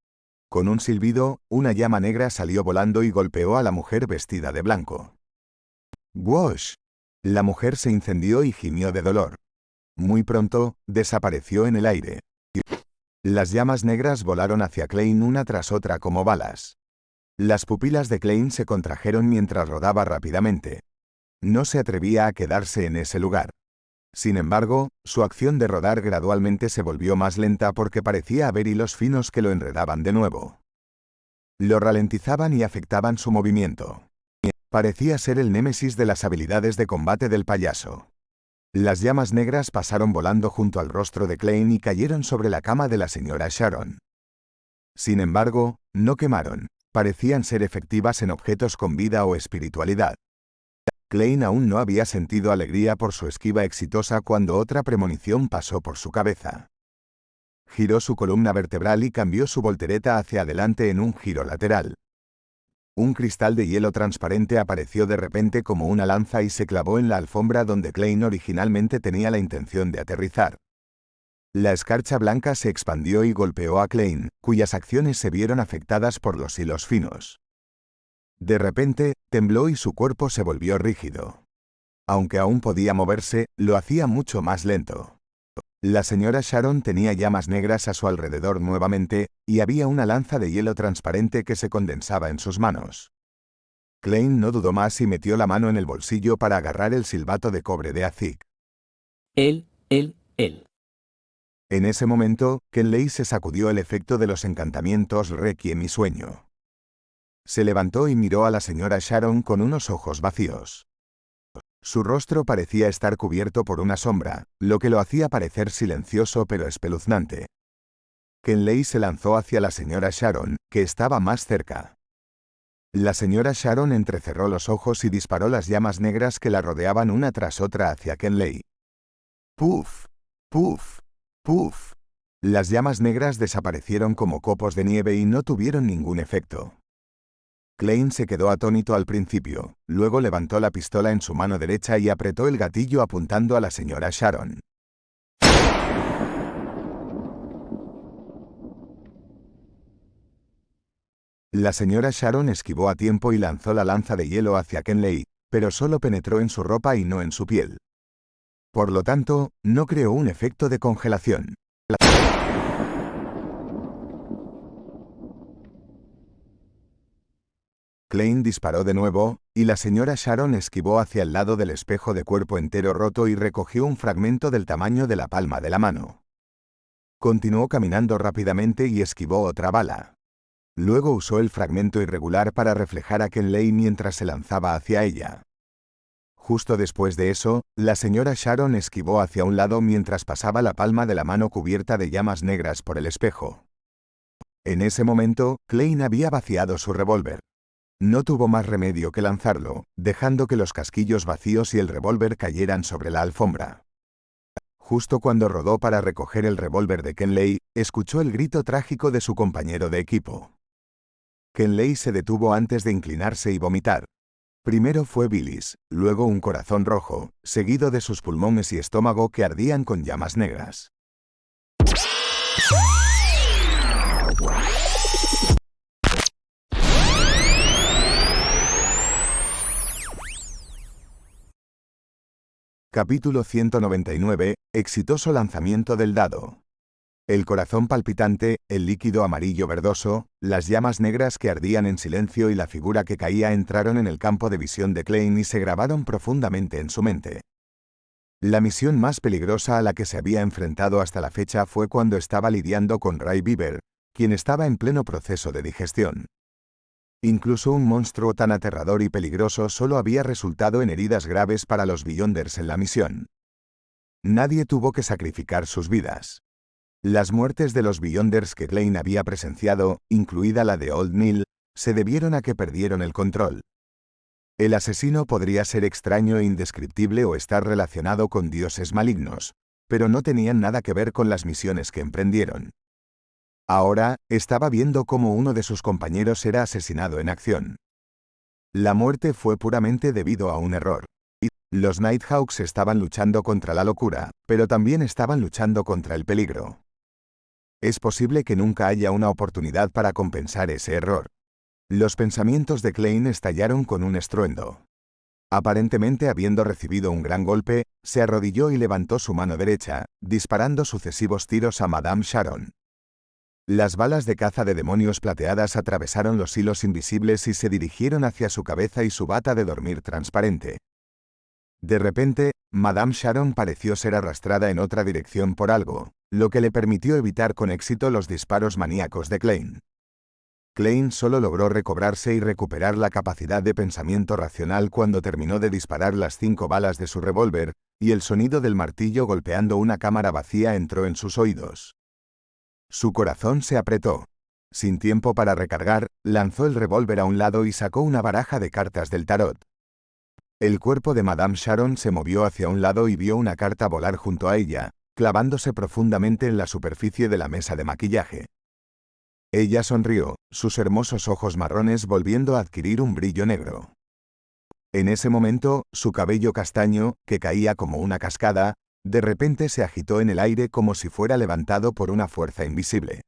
Con un silbido, una llama negra salió volando y golpeó a la mujer vestida de blanco. ¡Wosh! La mujer se incendió y gimió de dolor. Muy pronto, desapareció en el aire. Las llamas negras volaron hacia Klein una tras otra como balas. Las pupilas de Klein se contrajeron mientras rodaba rápidamente. No se atrevía a quedarse en ese lugar. Sin embargo, su acción de rodar gradualmente se volvió más lenta porque parecía haber hilos finos que lo enredaban de nuevo. Lo ralentizaban y afectaban su movimiento. Parecía ser el némesis de las habilidades de combate del payaso. Las llamas negras pasaron volando junto al rostro de Klein y cayeron sobre la cama de la señora Sharon. Sin embargo, no quemaron. Parecían ser efectivas en objetos con vida o espiritualidad. Klein aún no había sentido alegría por su esquiva exitosa cuando otra premonición pasó por su cabeza. Giró su columna vertebral y cambió su voltereta hacia adelante en un giro lateral. Un cristal de hielo transparente apareció de repente como una lanza y se clavó en la alfombra donde Klein originalmente tenía la intención de aterrizar. La escarcha blanca se expandió y golpeó a Klein, cuyas acciones se vieron afectadas por los hilos finos. De repente, tembló y su cuerpo se volvió rígido. Aunque aún podía moverse, lo hacía mucho más lento. La señora Sharon tenía llamas negras a su alrededor nuevamente, y había una lanza de hielo transparente que se condensaba en sus manos. Klein no dudó más y metió la mano en el bolsillo para agarrar el silbato de cobre de Azik. Él. En ese momento, Kenley se sacudió el efecto de los encantamientos Requiem y Sueño. Se levantó y miró a la señora Sharon con unos ojos vacíos. Su rostro parecía estar cubierto por una sombra, lo que lo hacía parecer silencioso pero espeluznante. Kenley se lanzó hacia la señora Sharon, que estaba más cerca. La señora Sharon entrecerró los ojos y disparó las llamas negras que la rodeaban una tras otra hacia Kenley. ¡Puf! ¡Puf! ¡Puf! Las llamas negras desaparecieron como copos de nieve y no tuvieron ningún efecto. Klein se quedó atónito al principio, luego levantó la pistola en su mano derecha y apretó el gatillo apuntando a la señora Sharon. La señora Sharon esquivó a tiempo y lanzó la lanza de hielo hacia Kenley, pero solo penetró en su ropa y no en su piel. Por lo tanto, no creó un efecto de congelación. Klein disparó de nuevo, y la señora Sharon esquivó hacia el lado del espejo de cuerpo entero roto y recogió un fragmento del tamaño de la palma de la mano. Continuó caminando rápidamente y esquivó otra bala. Luego usó el fragmento irregular para reflejar a Kenley mientras se lanzaba hacia ella. Justo después de eso, la señora Sharon esquivó hacia un lado mientras pasaba la palma de la mano cubierta de llamas negras por el espejo. En ese momento, Klein había vaciado su revólver. No tuvo más remedio que lanzarlo, dejando que los casquillos vacíos y el revólver cayeran sobre la alfombra. Justo cuando rodó para recoger el revólver de Kenley, escuchó el grito trágico de su compañero de equipo. Kenley se detuvo antes de inclinarse y vomitar. Primero fue bilis, luego un corazón rojo, seguido de sus pulmones y estómago que ardían con llamas negras. Capítulo 199. Exitoso lanzamiento del dado. El corazón palpitante, el líquido amarillo verdoso, las llamas negras que ardían en silencio y la figura que caía entraron en el campo de visión de Klein y se grabaron profundamente en su mente. La misión más peligrosa a la que se había enfrentado hasta la fecha fue cuando estaba lidiando con Ray Beaver, quien estaba en pleno proceso de digestión. Incluso un monstruo tan aterrador y peligroso solo había resultado en heridas graves para los Beyonders en la misión. Nadie tuvo que sacrificar sus vidas. Las muertes de los Beyonders que Klein había presenciado, incluida la de Old Neil, se debieron a que perdieron el control. El asesino podría ser extraño e indescriptible o estar relacionado con dioses malignos, pero no tenían nada que ver con las misiones que emprendieron. Ahora, estaba viendo cómo uno de sus compañeros era asesinado en acción. La muerte fue puramente debido a un error. Los Nighthawks estaban luchando contra la locura, pero también estaban luchando contra el peligro. Es posible que nunca haya una oportunidad para compensar ese error. Los pensamientos de Klein estallaron con un estruendo. Aparentemente habiendo recibido un gran golpe, se arrodilló y levantó su mano derecha, disparando sucesivos tiros a Madame Sharon. Las balas de caza de demonios plateadas atravesaron los hilos invisibles y se dirigieron hacia su cabeza y su bata de dormir transparente. De repente, Madame Sharon pareció ser arrastrada en otra dirección por algo, lo que le permitió evitar con éxito los disparos maníacos de Klein. Klein solo logró recobrarse y recuperar la capacidad de pensamiento racional cuando terminó de disparar las 5 balas de su revólver, y el sonido del martillo golpeando una cámara vacía entró en sus oídos. Su corazón se apretó. Sin tiempo para recargar, lanzó el revólver a un lado y sacó una baraja de cartas del tarot. El cuerpo de Madame Sharon se movió hacia un lado y vio una carta volar junto a ella, clavándose profundamente en la superficie de la mesa de maquillaje. Ella sonrió, sus hermosos ojos marrones volviendo a adquirir un brillo negro. En ese momento, su cabello castaño, que caía como una cascada, de repente se agitó en el aire como si fuera levantado por una fuerza invisible.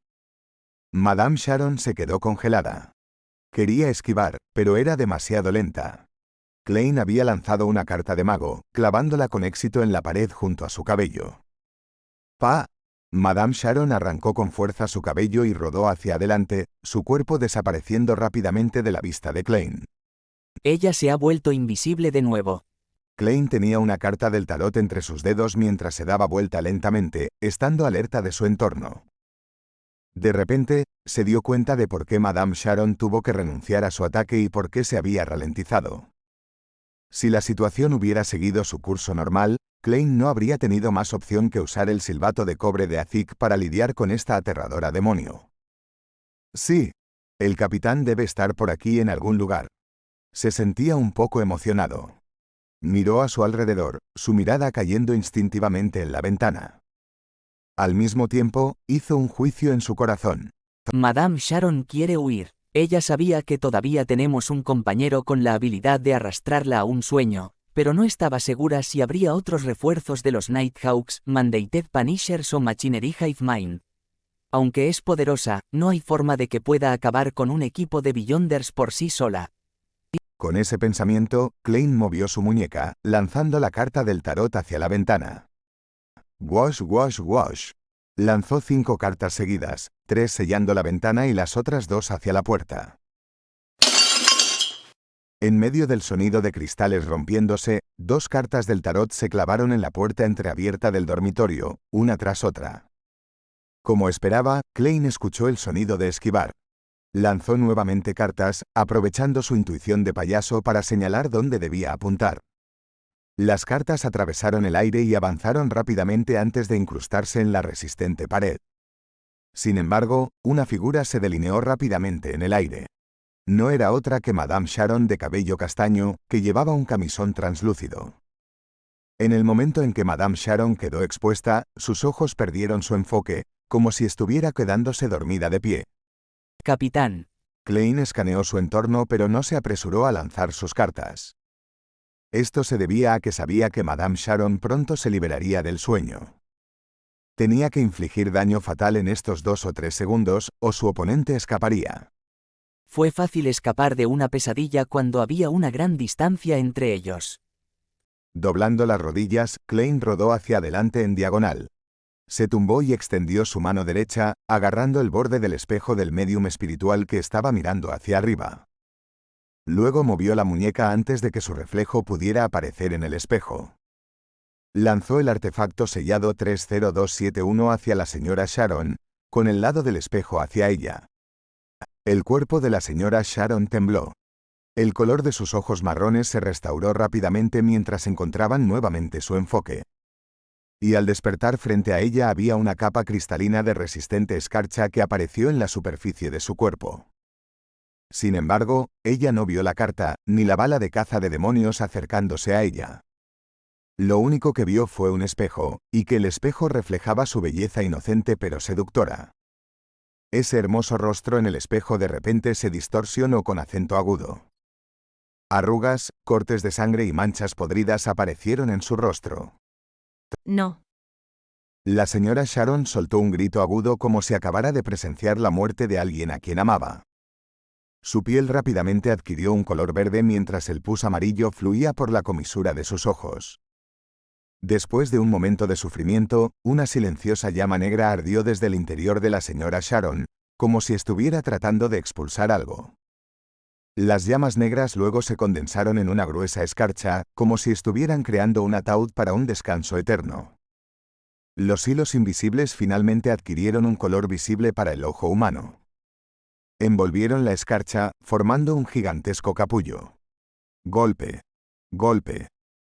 Madame Sharon se quedó congelada. Quería esquivar, pero era demasiado lenta. Klein había lanzado una carta de mago, clavándola con éxito en la pared junto a su cabello. ¡Pa! Madame Sharon arrancó con fuerza su cabello y rodó hacia adelante, su cuerpo desapareciendo rápidamente de la vista de Klein. Ella se ha vuelto invisible de nuevo. Klein tenía una carta del tarot entre sus dedos mientras se daba vuelta lentamente, estando alerta de su entorno. De repente, se dio cuenta de por qué Madame Sharon tuvo que renunciar a su ataque y por qué se había ralentizado. Si la situación hubiera seguido su curso normal, Klein no habría tenido más opción que usar el silbato de cobre de Azik para lidiar con esta aterradora demonio. Sí, el capitán debe estar por aquí en algún lugar. Se sentía un poco emocionado. Miró a su alrededor, su mirada cayendo instintivamente en la ventana. Al mismo tiempo, hizo un juicio en su corazón. Madame Sharon quiere huir. Ella sabía que todavía tenemos un compañero con la habilidad de arrastrarla a un sueño, pero no estaba segura si habría otros refuerzos de los Nighthawks, Mandated Punishers o Machinery Hive Mind. Aunque es poderosa, no hay forma de que pueda acabar con un equipo de Beyonders por sí sola. Con ese pensamiento, Klein movió su muñeca, lanzando la carta del tarot hacia la ventana. Wash, wash, wash. Lanzó 5 cartas seguidas, 3 sellando la ventana y las otras 2 hacia la puerta. En medio del sonido de cristales rompiéndose, 2 cartas del tarot se clavaron en la puerta entreabierta del dormitorio, una tras otra. Como esperaba, Klein escuchó el sonido de esquivar. Lanzó nuevamente cartas, aprovechando su intuición de payaso para señalar dónde debía apuntar. Las cartas atravesaron el aire y avanzaron rápidamente antes de incrustarse en la resistente pared. Sin embargo, una figura se delineó rápidamente en el aire. No era otra que Madame Sharon de cabello castaño, que llevaba un camisón translúcido. En el momento en que Madame Sharon quedó expuesta, sus ojos perdieron su enfoque, como si estuviera quedándose dormida de pie. Capitán. Klein escaneó su entorno pero no se apresuró a lanzar sus cartas. Esto se debía a que sabía que Madame Sharon pronto se liberaría del sueño. Tenía que infligir daño fatal en estos 2 o 3 segundos, o su oponente escaparía. Fue fácil escapar de una pesadilla cuando había una gran distancia entre ellos. Doblando las rodillas, Klein rodó hacia adelante en diagonal. Se tumbó y extendió su mano derecha, agarrando el borde del espejo del médium espiritual que estaba mirando hacia arriba. Luego movió la muñeca antes de que su reflejo pudiera aparecer en el espejo. Lanzó el artefacto sellado 30271 hacia la señora Sharon, con el lado del espejo hacia ella. El cuerpo de la señora Sharon tembló. El color de sus ojos marrones se restauró rápidamente mientras encontraban nuevamente su enfoque. Y al despertar frente a ella había una capa cristalina de resistente escarcha que apareció en la superficie de su cuerpo. Sin embargo, ella no vio la carta, ni la bala de caza de demonios acercándose a ella. Lo único que vio fue un espejo, y que el espejo reflejaba su belleza inocente pero seductora. Ese hermoso rostro en el espejo de repente se distorsionó con acento agudo. Arrugas, cortes de sangre y manchas podridas aparecieron en su rostro. No. La señora Sharon soltó un grito agudo como si acabara de presenciar la muerte de alguien a quien amaba. Su piel rápidamente adquirió un color verde mientras el pus amarillo fluía por la comisura de sus ojos. Después de un momento de sufrimiento, una silenciosa llama negra ardió desde el interior de la señora Sharon, como si estuviera tratando de expulsar algo. Las llamas negras luego se condensaron en una gruesa escarcha, como si estuvieran creando un ataúd para un descanso eterno. Los hilos invisibles finalmente adquirieron un color visible para el ojo humano. Envolvieron la escarcha, formando un gigantesco capullo. Golpe. Golpe.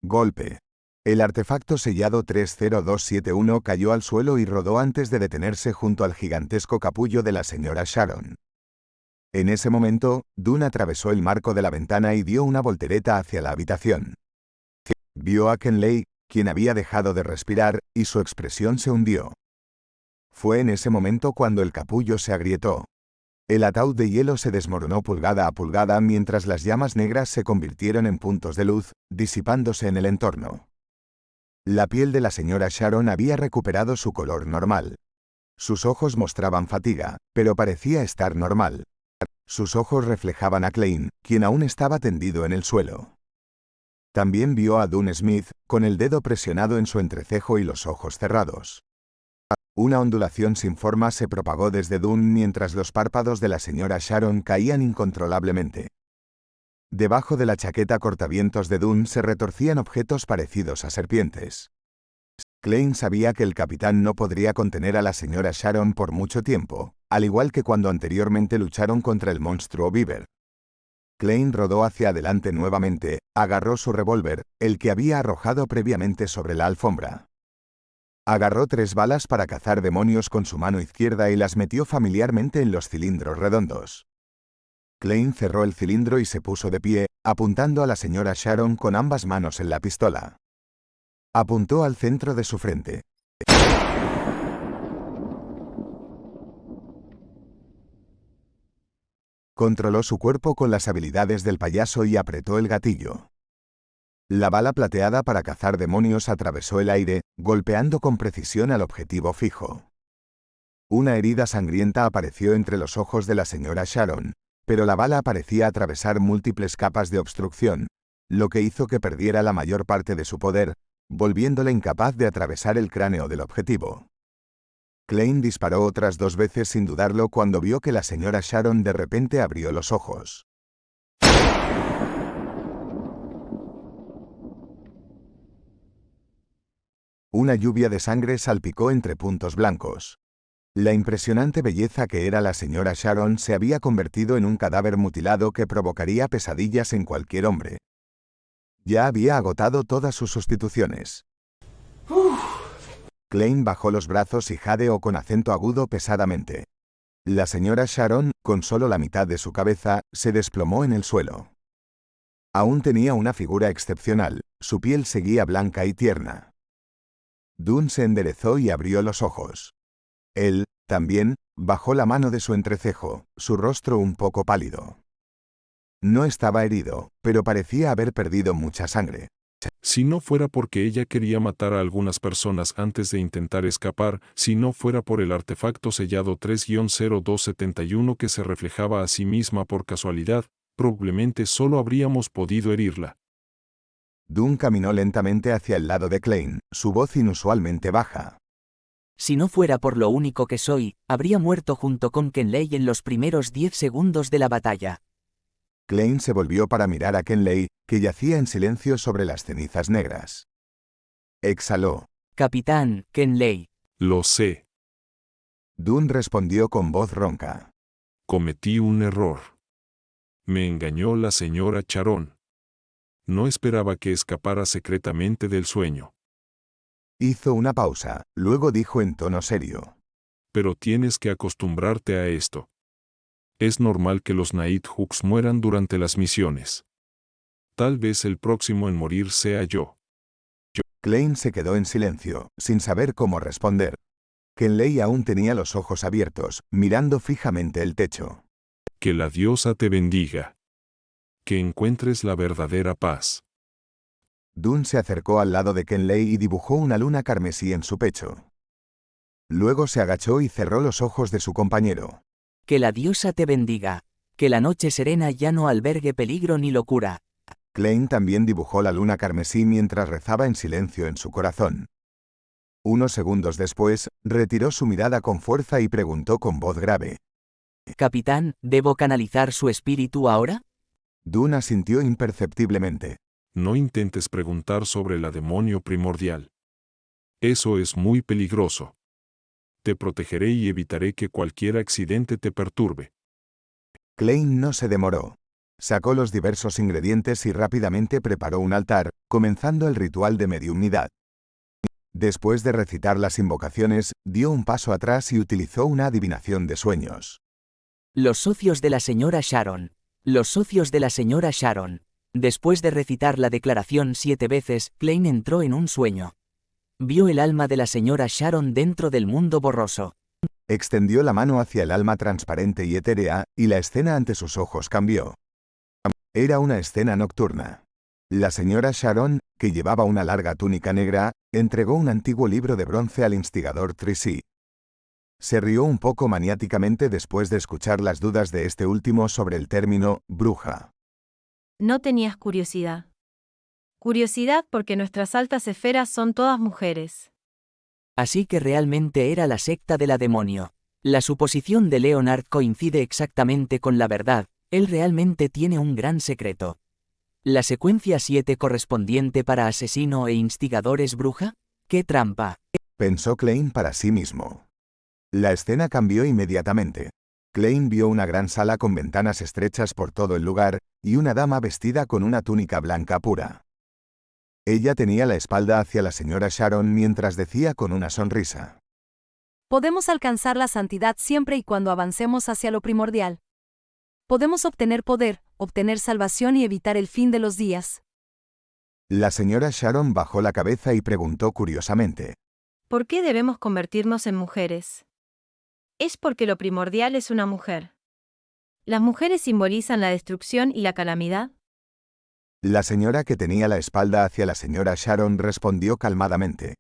Golpe. El artefacto sellado 30271 cayó al suelo y rodó antes de detenerse junto al gigantesco capullo de la señora Sharon. En ese momento, Dunn atravesó el marco de la ventana y dio una voltereta hacia la habitación. Vio a Kenley, quien había dejado de respirar, y su expresión se hundió. Fue en ese momento cuando el capullo se agrietó. El ataúd de hielo se desmoronó pulgada a pulgada mientras las llamas negras se convirtieron en puntos de luz, disipándose en el entorno. La piel de la señora Sharon había recuperado su color normal. Sus ojos mostraban fatiga, pero parecía estar normal. Sus ojos reflejaban a Klein, quien aún estaba tendido en el suelo. También vio a Dunn Smith, con el dedo presionado en su entrecejo y los ojos cerrados. Una ondulación sin forma se propagó desde Dunn mientras los párpados de la señora Sharon caían incontrolablemente. Debajo de la chaqueta cortavientos de Dunn se retorcían objetos parecidos a serpientes. Klein sabía que el capitán no podría contener a la señora Sharon por mucho tiempo, al igual que cuando anteriormente lucharon contra el monstruo Beaver. Klein rodó hacia adelante nuevamente, agarró su revólver, el que había arrojado previamente sobre la alfombra. Agarró 3 balas para cazar demonios con su mano izquierda y las metió familiarmente en los cilindros redondos. Klein cerró el cilindro y se puso de pie, apuntando a la señora Sharon con ambas manos en la pistola. Apuntó al centro de su frente. Controló su cuerpo con las habilidades del payaso y apretó el gatillo. La bala plateada para cazar demonios atravesó el aire, golpeando con precisión al objetivo fijo. Una herida sangrienta apareció entre los ojos de la señora Sharon, pero la bala parecía atravesar múltiples capas de obstrucción, lo que hizo que perdiera la mayor parte de su poder, volviéndola incapaz de atravesar el cráneo del objetivo. Klein disparó otras 2 veces sin dudarlo cuando vio que la señora Sharon de repente abrió los ojos. Una lluvia de sangre salpicó entre puntos blancos. La impresionante belleza que era la señora Sharon se había convertido en un cadáver mutilado que provocaría pesadillas en cualquier hombre. Ya había agotado todas sus sustituciones. Klein bajó los brazos y jadeó con acento agudo pesadamente. La señora Sharon, con solo la mitad de su cabeza, se desplomó en el suelo. Aún tenía una figura excepcional, su piel seguía blanca y tierna. Dunn se enderezó y abrió los ojos. Él, también, bajó la mano de su entrecejo, su rostro un poco pálido. No estaba herido, pero parecía haber perdido mucha sangre. Si no fuera porque ella quería matar a algunas personas antes de intentar escapar, si no fuera por el artefacto sellado 3-0271 que se reflejaba a sí misma por casualidad, probablemente solo habríamos podido herirla. Dunn caminó lentamente hacia el lado de Klein, su voz inusualmente baja. Si no fuera por lo único que soy, habría muerto junto con Kenley en los primeros 10 segundos de la batalla. Klein se volvió para mirar a Kenley, que yacía en silencio sobre las cenizas negras. Exhaló. Capitán, Kenley. Lo sé. Dunn respondió con voz ronca. Cometí un error. Me engañó la señora Sharon. No esperaba que escapara secretamente del sueño. Hizo una pausa, luego dijo en tono serio. Pero tienes que acostumbrarte a esto. Es normal que los Nighthawks mueran durante las misiones. Tal vez el próximo en morir sea yo. Klein se quedó en silencio, sin saber cómo responder. Kenley aún tenía los ojos abiertos, mirando fijamente el techo. Que la diosa te bendiga. que encuentres la verdadera paz. Dune se acercó al lado de Kenley y dibujó una luna carmesí en su pecho. Luego se agachó y cerró los ojos de su compañero. Que la diosa te bendiga. Que la noche serena ya no albergue peligro ni locura. Klein también dibujó la luna carmesí mientras rezaba en silencio en su corazón. Unos segundos después, retiró su mirada con fuerza y preguntó con voz grave. Capitán, ¿debo canalizar su espíritu ahora? Dune asintió imperceptiblemente. No intentes preguntar sobre la demonio primordial. Eso es muy peligroso. Te protegeré y evitaré que cualquier accidente te perturbe. Klein no se demoró. Sacó los diversos ingredientes y rápidamente preparó un altar, comenzando el ritual de mediumnidad. Después de recitar las invocaciones, dio un paso atrás y utilizó una adivinación de sueños. Los socios de la señora Sharon. Los socios de la señora Sharon. Después de recitar la declaración 7 veces, Klein entró en un sueño. Vio el alma de la señora Sharon dentro del mundo borroso. Extendió la mano hacia el alma transparente y etérea, y la escena ante sus ojos cambió. Era una escena nocturna. La señora Sharon, que llevaba una larga túnica negra, entregó un antiguo libro de bronce al instigador Trissy. Se rió un poco maniáticamente después de escuchar las dudas de este último sobre el término bruja. No tenías curiosidad. Curiosidad porque nuestras altas esferas son todas mujeres. Así que realmente era la secta de la demonio. La suposición de Leonard coincide exactamente con la verdad, él realmente tiene un gran secreto. ¿La secuencia 7 correspondiente para asesino e instigador es bruja? ¡Qué trampa! Pensó Klein para sí mismo. La escena cambió inmediatamente. Klein vio una gran sala con ventanas estrechas por todo el lugar, y una dama vestida con una túnica blanca pura. Ella tenía la espalda hacia la señora Sharon mientras decía con una sonrisa. Podemos alcanzar la santidad siempre y cuando avancemos hacia lo primordial. Podemos obtener poder, obtener salvación y evitar el fin de los días. La señora Sharon bajó la cabeza y preguntó curiosamente. ¿Por qué debemos convertirnos en mujeres? Es porque lo primordial es una mujer. ¿Las mujeres simbolizan la destrucción y la calamidad? La señora que tenía la espalda hacia la señora Sharon respondió calmadamente.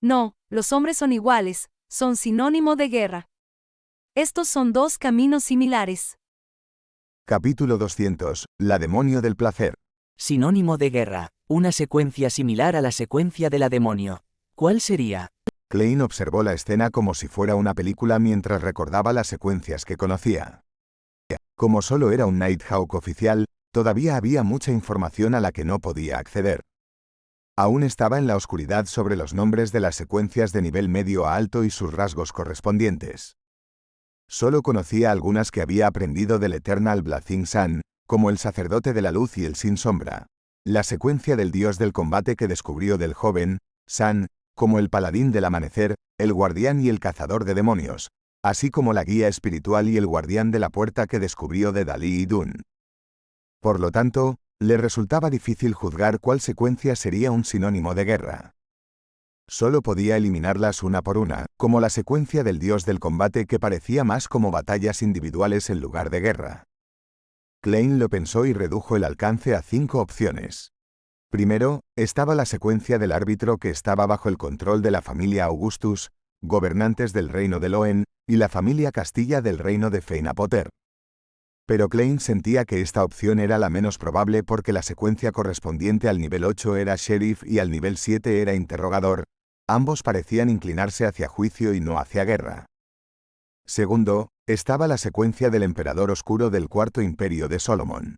No, los hombres son iguales, son sinónimo de guerra. Estos son dos caminos similares. Capítulo 200. La demonio del placer. Sinónimo de guerra. Una secuencia similar a la secuencia de la demonio. ¿Cuál sería? Klein observó la escena como si fuera una película mientras recordaba las secuencias que conocía. Como solo era un Nighthawk oficial, todavía había mucha información a la que no podía acceder. Aún estaba en la oscuridad sobre los nombres de las secuencias de nivel medio a alto y sus rasgos correspondientes. Solo conocía algunas que había aprendido del Eternal Blazing Sun, como el sacerdote de la luz y el sin sombra, la secuencia del dios del combate que descubrió del joven, Sun, como el paladín del amanecer, el guardián y el cazador de demonios, así como la guía espiritual y el guardián de la puerta que descubrió de Dalí y Dune. Por lo tanto, le resultaba difícil juzgar cuál secuencia sería un sinónimo de guerra. Solo podía eliminarlas una por una, como la secuencia del dios del combate que parecía más como batallas individuales en lugar de guerra. Klein lo pensó y redujo el alcance a 5 opciones. Primero, estaba la secuencia del árbitro que estaba bajo el control de la familia Augustus, gobernantes del reino de Loen, y la familia Castilla del reino de Feinapoter. Pero Klein sentía que esta opción era la menos probable porque la secuencia correspondiente al nivel 8 era sheriff y al nivel 7 era interrogador. Ambos parecían inclinarse hacia juicio y no hacia guerra. Segundo, estaba la secuencia del emperador oscuro del Cuarto Imperio de Solomon.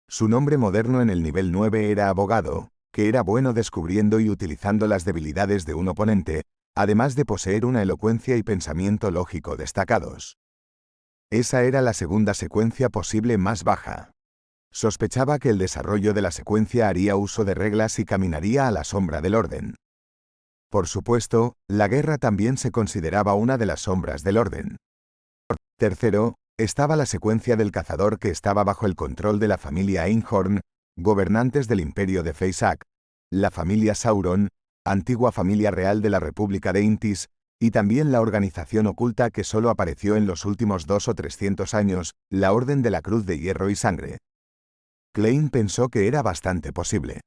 Su nombre moderno en el nivel 9 era abogado, que era bueno descubriendo y utilizando las debilidades de un oponente, además de poseer una elocuencia y pensamiento lógico destacados. Esa era la segunda secuencia posible más baja. Sospechaba que el desarrollo de la secuencia haría uso de reglas y caminaría a la sombra del orden. Por supuesto, la guerra también se consideraba una de las sombras del orden. Tercero, estaba la secuencia del cazador que estaba bajo el control de la familia Einhorn, gobernantes del imperio de Feysak, la familia Sauron, antigua familia real de la República de Intis, y también la organización oculta que solo apareció en los últimos 200 o 300 años, la Orden de la Cruz de Hierro y Sangre. Klein pensó que era bastante posible.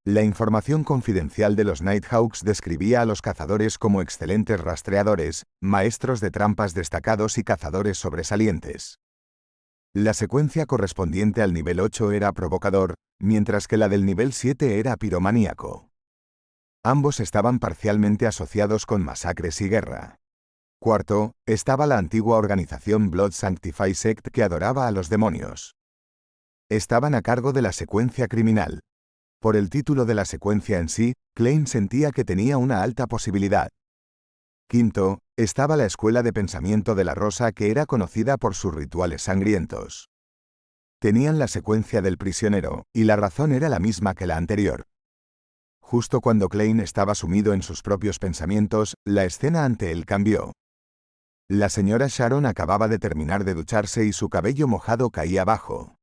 La información confidencial de los Nighthawks describía a los cazadores como excelentes rastreadores, maestros de trampas destacados y cazadores sobresalientes. La secuencia correspondiente al nivel 8 era provocador, mientras que la del nivel 7 era piromaníaco. Ambos estaban parcialmente asociados con masacres y guerra. Cuarto, estaba la antigua organización Blood Sanctify Sect que adoraba a los demonios. Estaban a cargo de la secuencia criminal. Por el título de la secuencia en sí, Klein sentía que tenía una alta posibilidad. Quinto, estaba la escuela de pensamiento de la Rosa que era conocida por sus rituales sangrientos. Tenían la secuencia del prisionero, y la razón era la misma que la anterior. Justo cuando Klein estaba sumido en sus propios pensamientos, la escena ante él cambió. La señora Sharon acababa de terminar de ducharse y su cabello mojado caía abajo.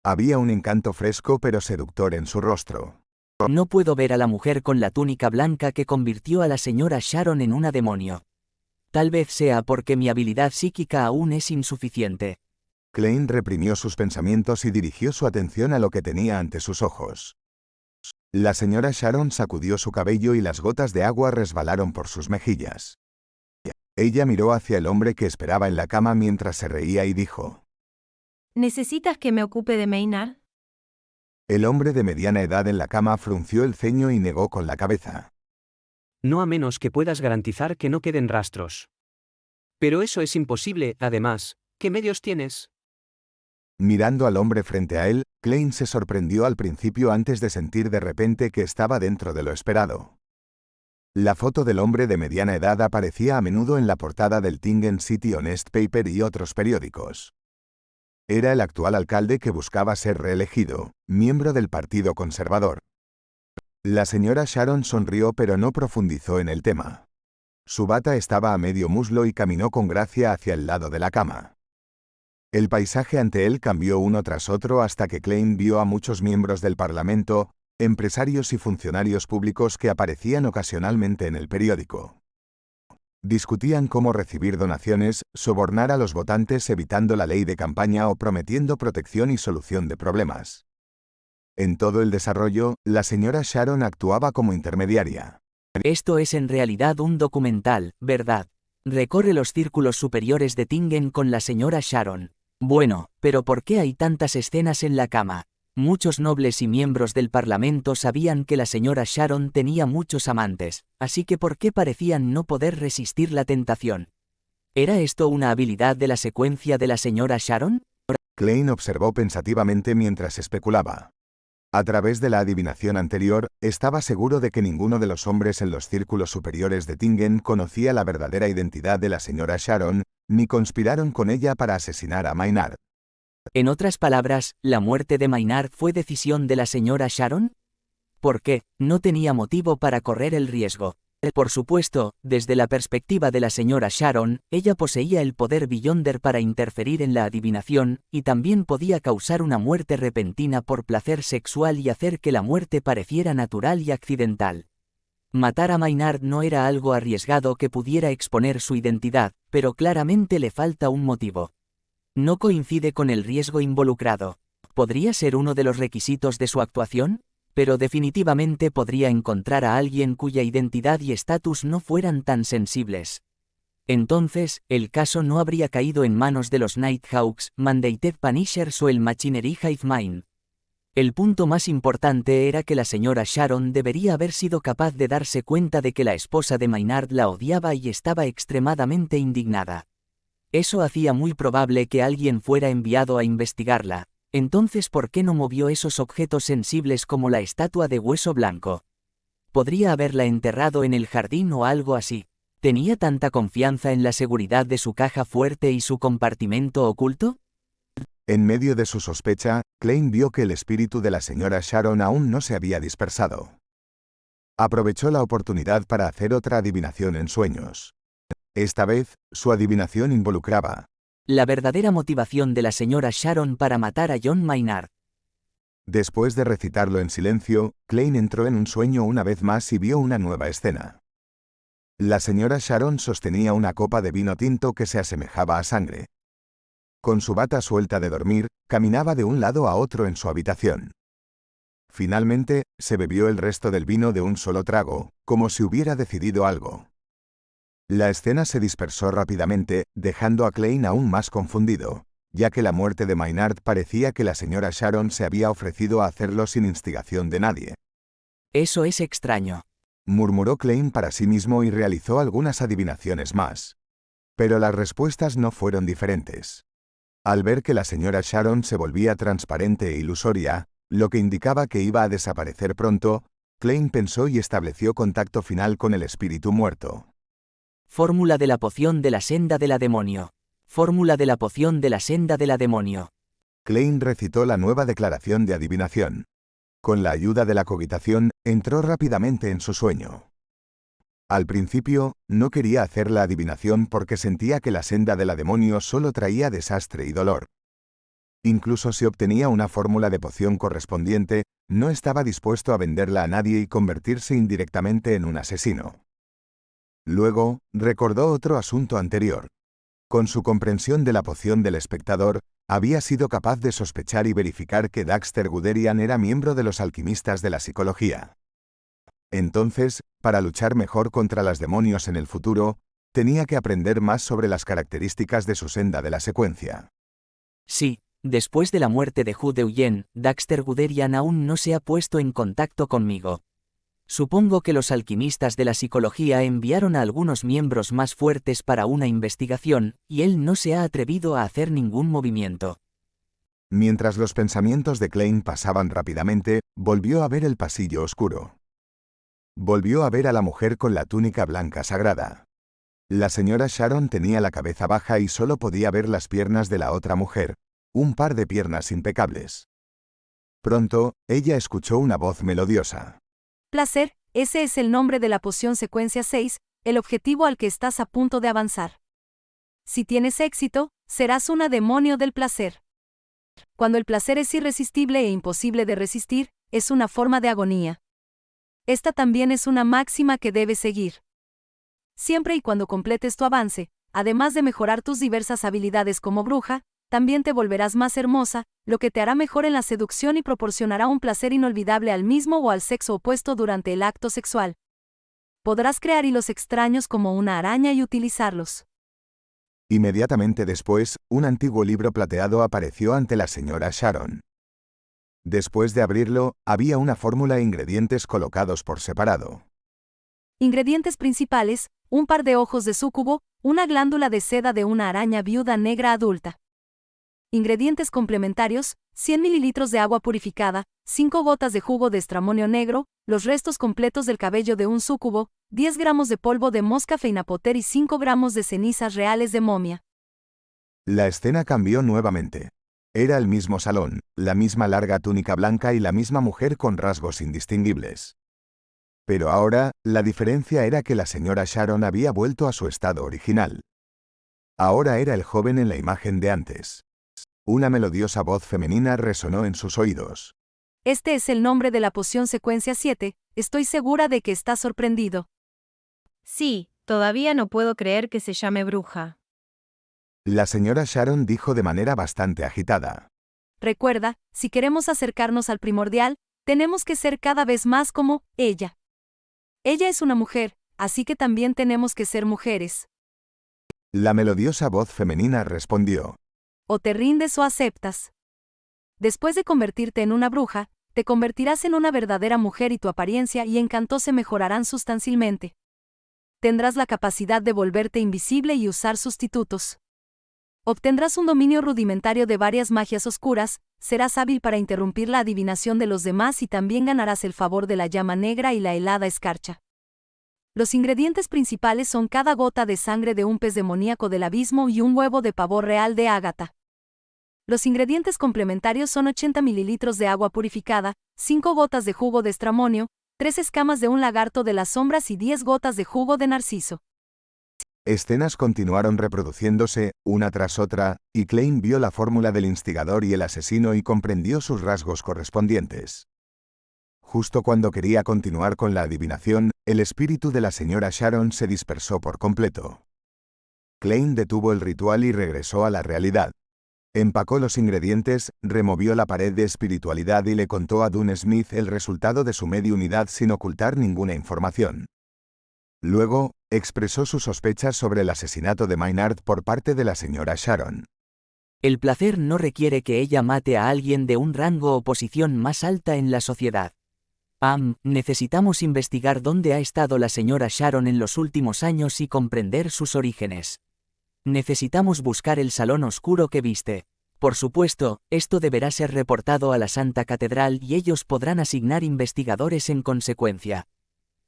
Había un encanto fresco pero seductor en su rostro. No puedo ver a la mujer con la túnica blanca que convirtió a la señora Sharon en una demonio. Tal vez sea porque mi habilidad psíquica aún es insuficiente. Klein reprimió sus pensamientos y dirigió su atención a lo que tenía ante sus ojos. La señora Sharon sacudió su cabello y las gotas de agua resbalaron por sus mejillas. Ella miró hacia el hombre que esperaba en la cama mientras se reía y dijo: ¿Necesitas que me ocupe de Maynard? El hombre de mediana edad en la cama frunció el ceño y negó con la cabeza. No a menos que puedas garantizar que no queden rastros. Pero eso es imposible, además, ¿qué medios tienes? Mirando al hombre frente a él, Klein se sorprendió al principio antes de sentir de repente que estaba dentro de lo esperado. La foto del hombre de mediana edad aparecía a menudo en la portada del Tingen City Honest Paper y otros periódicos. Era el actual alcalde que buscaba ser reelegido, miembro del Partido Conservador. La señora Sharon sonrió pero no profundizó en el tema. Su bata estaba a medio muslo y caminó con gracia hacia el lado de la cama. El paisaje ante él cambió uno tras otro hasta que Klein vio a muchos miembros del Parlamento, empresarios y funcionarios públicos que aparecían ocasionalmente en el periódico. Discutían cómo recibir donaciones, sobornar a los votantes evitando la ley de campaña o prometiendo protección y solución de problemas. En todo el desarrollo, la señora Sharon actuaba como intermediaria. Esto es en realidad un documental, ¿verdad? Recorre los círculos superiores de Tingen con la señora Sharon. Bueno, pero ¿por qué hay tantas escenas en la cama? Muchos nobles y miembros del Parlamento sabían que la señora Sharon tenía muchos amantes, así que ¿por qué parecían no poder resistir la tentación? ¿Era esto una habilidad de la secuencia de la señora Sharon? Klein observó pensativamente mientras especulaba. A través de la adivinación anterior, estaba seguro de que ninguno de los hombres en los círculos superiores de Tingen conocía la verdadera identidad de la señora Sharon, ni conspiraron con ella para asesinar a Maynard. En otras palabras, ¿la muerte de Maynard fue decisión de la señora Sharon? ¿Por qué? No tenía motivo para correr el riesgo. Por supuesto, desde la perspectiva de la señora Sharon, ella poseía el poder Beyonder para interferir en la adivinación, y también podía causar una muerte repentina por placer sexual y hacer que la muerte pareciera natural y accidental. Matar a Maynard no era algo arriesgado que pudiera exponer su identidad, pero claramente le falta un motivo. No coincide con el riesgo involucrado. ¿Podría ser uno de los requisitos de su actuación? Pero definitivamente podría encontrar a alguien cuya identidad y estatus no fueran tan sensibles. Entonces, el caso no habría caído en manos de los Nighthawks, Mandated Punishers o el Machinery Hive Mind. El punto más importante era que la señora Sharon debería haber sido capaz de darse cuenta de que la esposa de Maynard la odiaba y estaba extremadamente indignada. Eso hacía muy probable que alguien fuera enviado a investigarla. Entonces, ¿por qué no movió esos objetos sensibles como la estatua de hueso blanco? ¿Podría haberla enterrado en el jardín o algo así? ¿Tenía tanta confianza en la seguridad de su caja fuerte y su compartimento oculto? En medio de su sospecha, Klein vio que el espíritu de la señora Sharon aún no se había dispersado. Aprovechó la oportunidad para hacer otra adivinación en sueños. Esta vez, su adivinación involucraba la verdadera motivación de la señora Sharon para matar a John Maynard. Después de recitarlo en silencio, Klein entró en un sueño una vez más y vio una nueva escena. La señora Sharon sostenía una copa de vino tinto que se asemejaba a sangre. Con su bata suelta de dormir, caminaba de un lado a otro en su habitación. Finalmente, se bebió el resto del vino de un solo trago, como si hubiera decidido algo. La escena se dispersó rápidamente, dejando a Klein aún más confundido, ya que la muerte de Maynard parecía que la señora Sharon se había ofrecido a hacerlo sin instigación de nadie. Eso es extraño. Murmuró Klein para sí mismo y realizó algunas adivinaciones más. Pero las respuestas no fueron diferentes. Al ver que la señora Sharon se volvía transparente e ilusoria, lo que indicaba que iba a desaparecer pronto, Klein pensó y estableció contacto final con el espíritu muerto. Fórmula de la poción de la senda de la demonio. Fórmula de la poción de la senda de la demonio. Klein recitó la nueva declaración de adivinación. Con la ayuda de la cogitación, entró rápidamente en su sueño. Al principio, no quería hacer la adivinación porque sentía que la senda de la demonio solo traía desastre y dolor. Incluso si obtenía una fórmula de poción correspondiente, no estaba dispuesto a venderla a nadie y convertirse indirectamente en un asesino. Luego, recordó otro asunto anterior. Con su comprensión de la poción del espectador, había sido capaz de sospechar y verificar que Daxter Guderian era miembro de los alquimistas de la psicología. Entonces, para luchar mejor contra los demonios en el futuro, tenía que aprender más sobre las características de su senda de la secuencia. Sí, después de la muerte de Hu Deuyen, Daxter Guderian aún no se ha puesto en contacto conmigo. Supongo que los alquimistas de la psicología enviaron a algunos miembros más fuertes para una investigación, y él no se ha atrevido a hacer ningún movimiento. Mientras los pensamientos de Klein pasaban rápidamente, volvió a ver el pasillo oscuro. Volvió a ver a la mujer con la túnica blanca sagrada. La señora Sharon tenía la cabeza baja y solo podía ver las piernas de la otra mujer, un par de piernas impecables. Pronto, ella escuchó una voz melodiosa. Placer, ese es el nombre de la poción secuencia 6, el objetivo al que estás a punto de avanzar. Si tienes éxito, serás una demonio del placer. Cuando el placer es irresistible e imposible de resistir, es una forma de agonía. Esta también es una máxima que debes seguir. Siempre y cuando completes tu avance, además de mejorar tus diversas habilidades como bruja, también te volverás más hermosa, lo que te hará mejor en la seducción y proporcionará un placer inolvidable al mismo o al sexo opuesto durante el acto sexual. Podrás crear hilos extraños como una araña y utilizarlos. Inmediatamente después, un antiguo libro plateado apareció ante la señora Sharon. Después de abrirlo, había una fórmula e ingredientes colocados por separado. Ingredientes principales: un par de ojos de súcubo, una glándula de seda de una araña viuda negra adulta. Ingredientes complementarios: 100 ml de agua purificada, 5 gotas de jugo de estramonio negro, los restos completos del cabello de un súcubo, 10 gramos de polvo de mosca feinapoter y 5 gramos de cenizas reales de momia. La escena cambió nuevamente. Era el mismo salón, la misma larga túnica blanca y la misma mujer con rasgos indistinguibles. Pero ahora, la diferencia era que la señora Sharon había vuelto a su estado original. Ahora era el joven en la imagen de antes. Una melodiosa voz femenina resonó en sus oídos. Este es el nombre de la poción secuencia 7, estoy segura de que estás sorprendido. Sí, todavía no puedo creer que se llame bruja. La señora Sharon dijo de manera bastante agitada. Recuerda, si queremos acercarnos al primordial, tenemos que ser cada vez más como ella. Ella es una mujer, así que también tenemos que ser mujeres. La melodiosa voz femenina respondió. O te rindes o aceptas. Después de convertirte en una bruja, te convertirás en una verdadera mujer y tu apariencia y encanto se mejorarán sustancialmente. Tendrás la capacidad de volverte invisible y usar sustitutos. Obtendrás un dominio rudimentario de varias magias oscuras, serás hábil para interrumpir la adivinación de los demás y también ganarás el favor de la llama negra y la helada escarcha. Los ingredientes principales son cada gota de sangre de un pez demoníaco del abismo y un huevo de pavor real de ágata. Los ingredientes complementarios son 80 ml de agua purificada, 5 gotas de jugo de estramonio, 3 escamas de un lagarto de las sombras y 10 gotas de jugo de narciso. Escenas continuaron reproduciéndose, una tras otra, y Klein vio la fórmula del instigador y el asesino y comprendió sus rasgos correspondientes. Justo cuando quería continuar con la adivinación, el espíritu de la señora Sharon se dispersó por completo. Klein detuvo el ritual y regresó a la realidad. Empacó los ingredientes, removió la pared de espiritualidad y le contó a Dune Smith el resultado de su mediunidad sin ocultar ninguna información. Luego, expresó sus sospechas sobre el asesinato de Maynard por parte de la señora Sharon. El placer no requiere que ella mate a alguien de un rango o posición más alta en la sociedad. Necesitamos investigar dónde ha estado la señora Sharon en los últimos años y comprender sus orígenes. Necesitamos buscar el salón oscuro que viste. Por supuesto, esto deberá ser reportado a la Santa Catedral y ellos podrán asignar investigadores en consecuencia.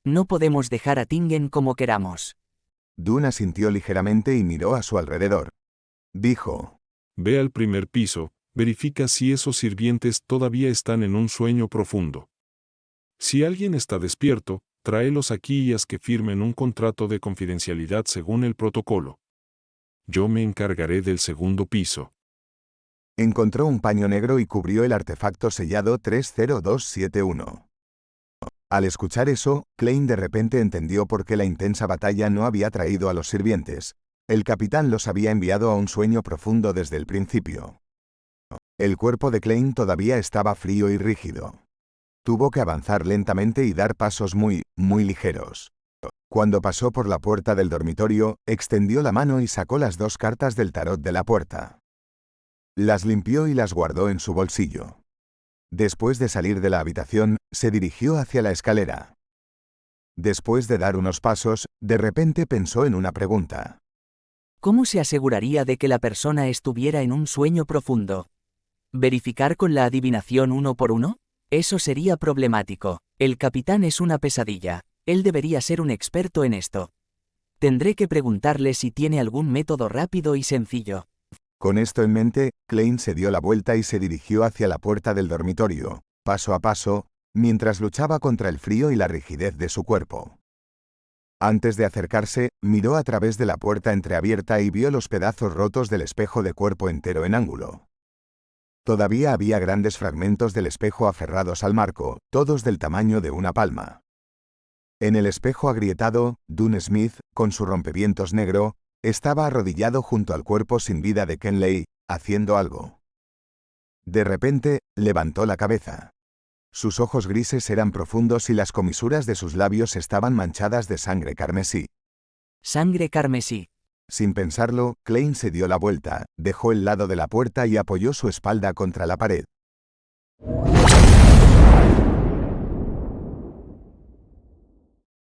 No podemos dejar a Tingen como queramos. Dune asintió ligeramente y miró a su alrededor. Dijo: Ve al primer piso, verifica si esos sirvientes todavía están en un sueño profundo. Si alguien está despierto, tráelos aquí y haz que firmen un contrato de confidencialidad según el protocolo. Yo me encargaré del segundo piso. Encontró un paño negro y cubrió el artefacto sellado 30271. Al escuchar eso, Klein de repente entendió por qué la intensa batalla no había traído a los sirvientes. El capitán los había enviado a un sueño profundo desde el principio. El cuerpo de Klein todavía estaba frío y rígido. Tuvo que avanzar lentamente y dar pasos muy ligeros. Cuando pasó por la puerta del dormitorio, extendió la mano y sacó las 2 cartas del tarot de la puerta. Las limpió y las guardó en su bolsillo. Después de salir de la habitación, se dirigió hacia la escalera. Después de dar unos pasos, de repente pensó en una pregunta. ¿Cómo se aseguraría de que la persona estuviera en un sueño profundo? ¿Verificar con la adivinación 1 por 1? Eso sería problemático. El capitán es una pesadilla. Él debería ser un experto en esto. Tendré que preguntarle si tiene algún método rápido y sencillo. Con esto en mente, Klein se dio la vuelta y se dirigió hacia la puerta del dormitorio, paso a paso, mientras luchaba contra el frío y la rigidez de su cuerpo. Antes de acercarse, miró a través de la puerta entreabierta y vio los pedazos rotos del espejo de cuerpo entero en ángulo. Todavía había grandes fragmentos del espejo aferrados al marco, todos del tamaño de una palma. En el espejo agrietado, Dune Smith, con su rompevientos negro, estaba arrodillado junto al cuerpo sin vida de Kenley, haciendo algo. De repente, levantó la cabeza. Sus ojos grises eran profundos y las comisuras de sus labios estaban manchadas de sangre carmesí. Sangre carmesí. Sin pensarlo, Klein se dio la vuelta, dejó el lado de la puerta y apoyó su espalda contra la pared.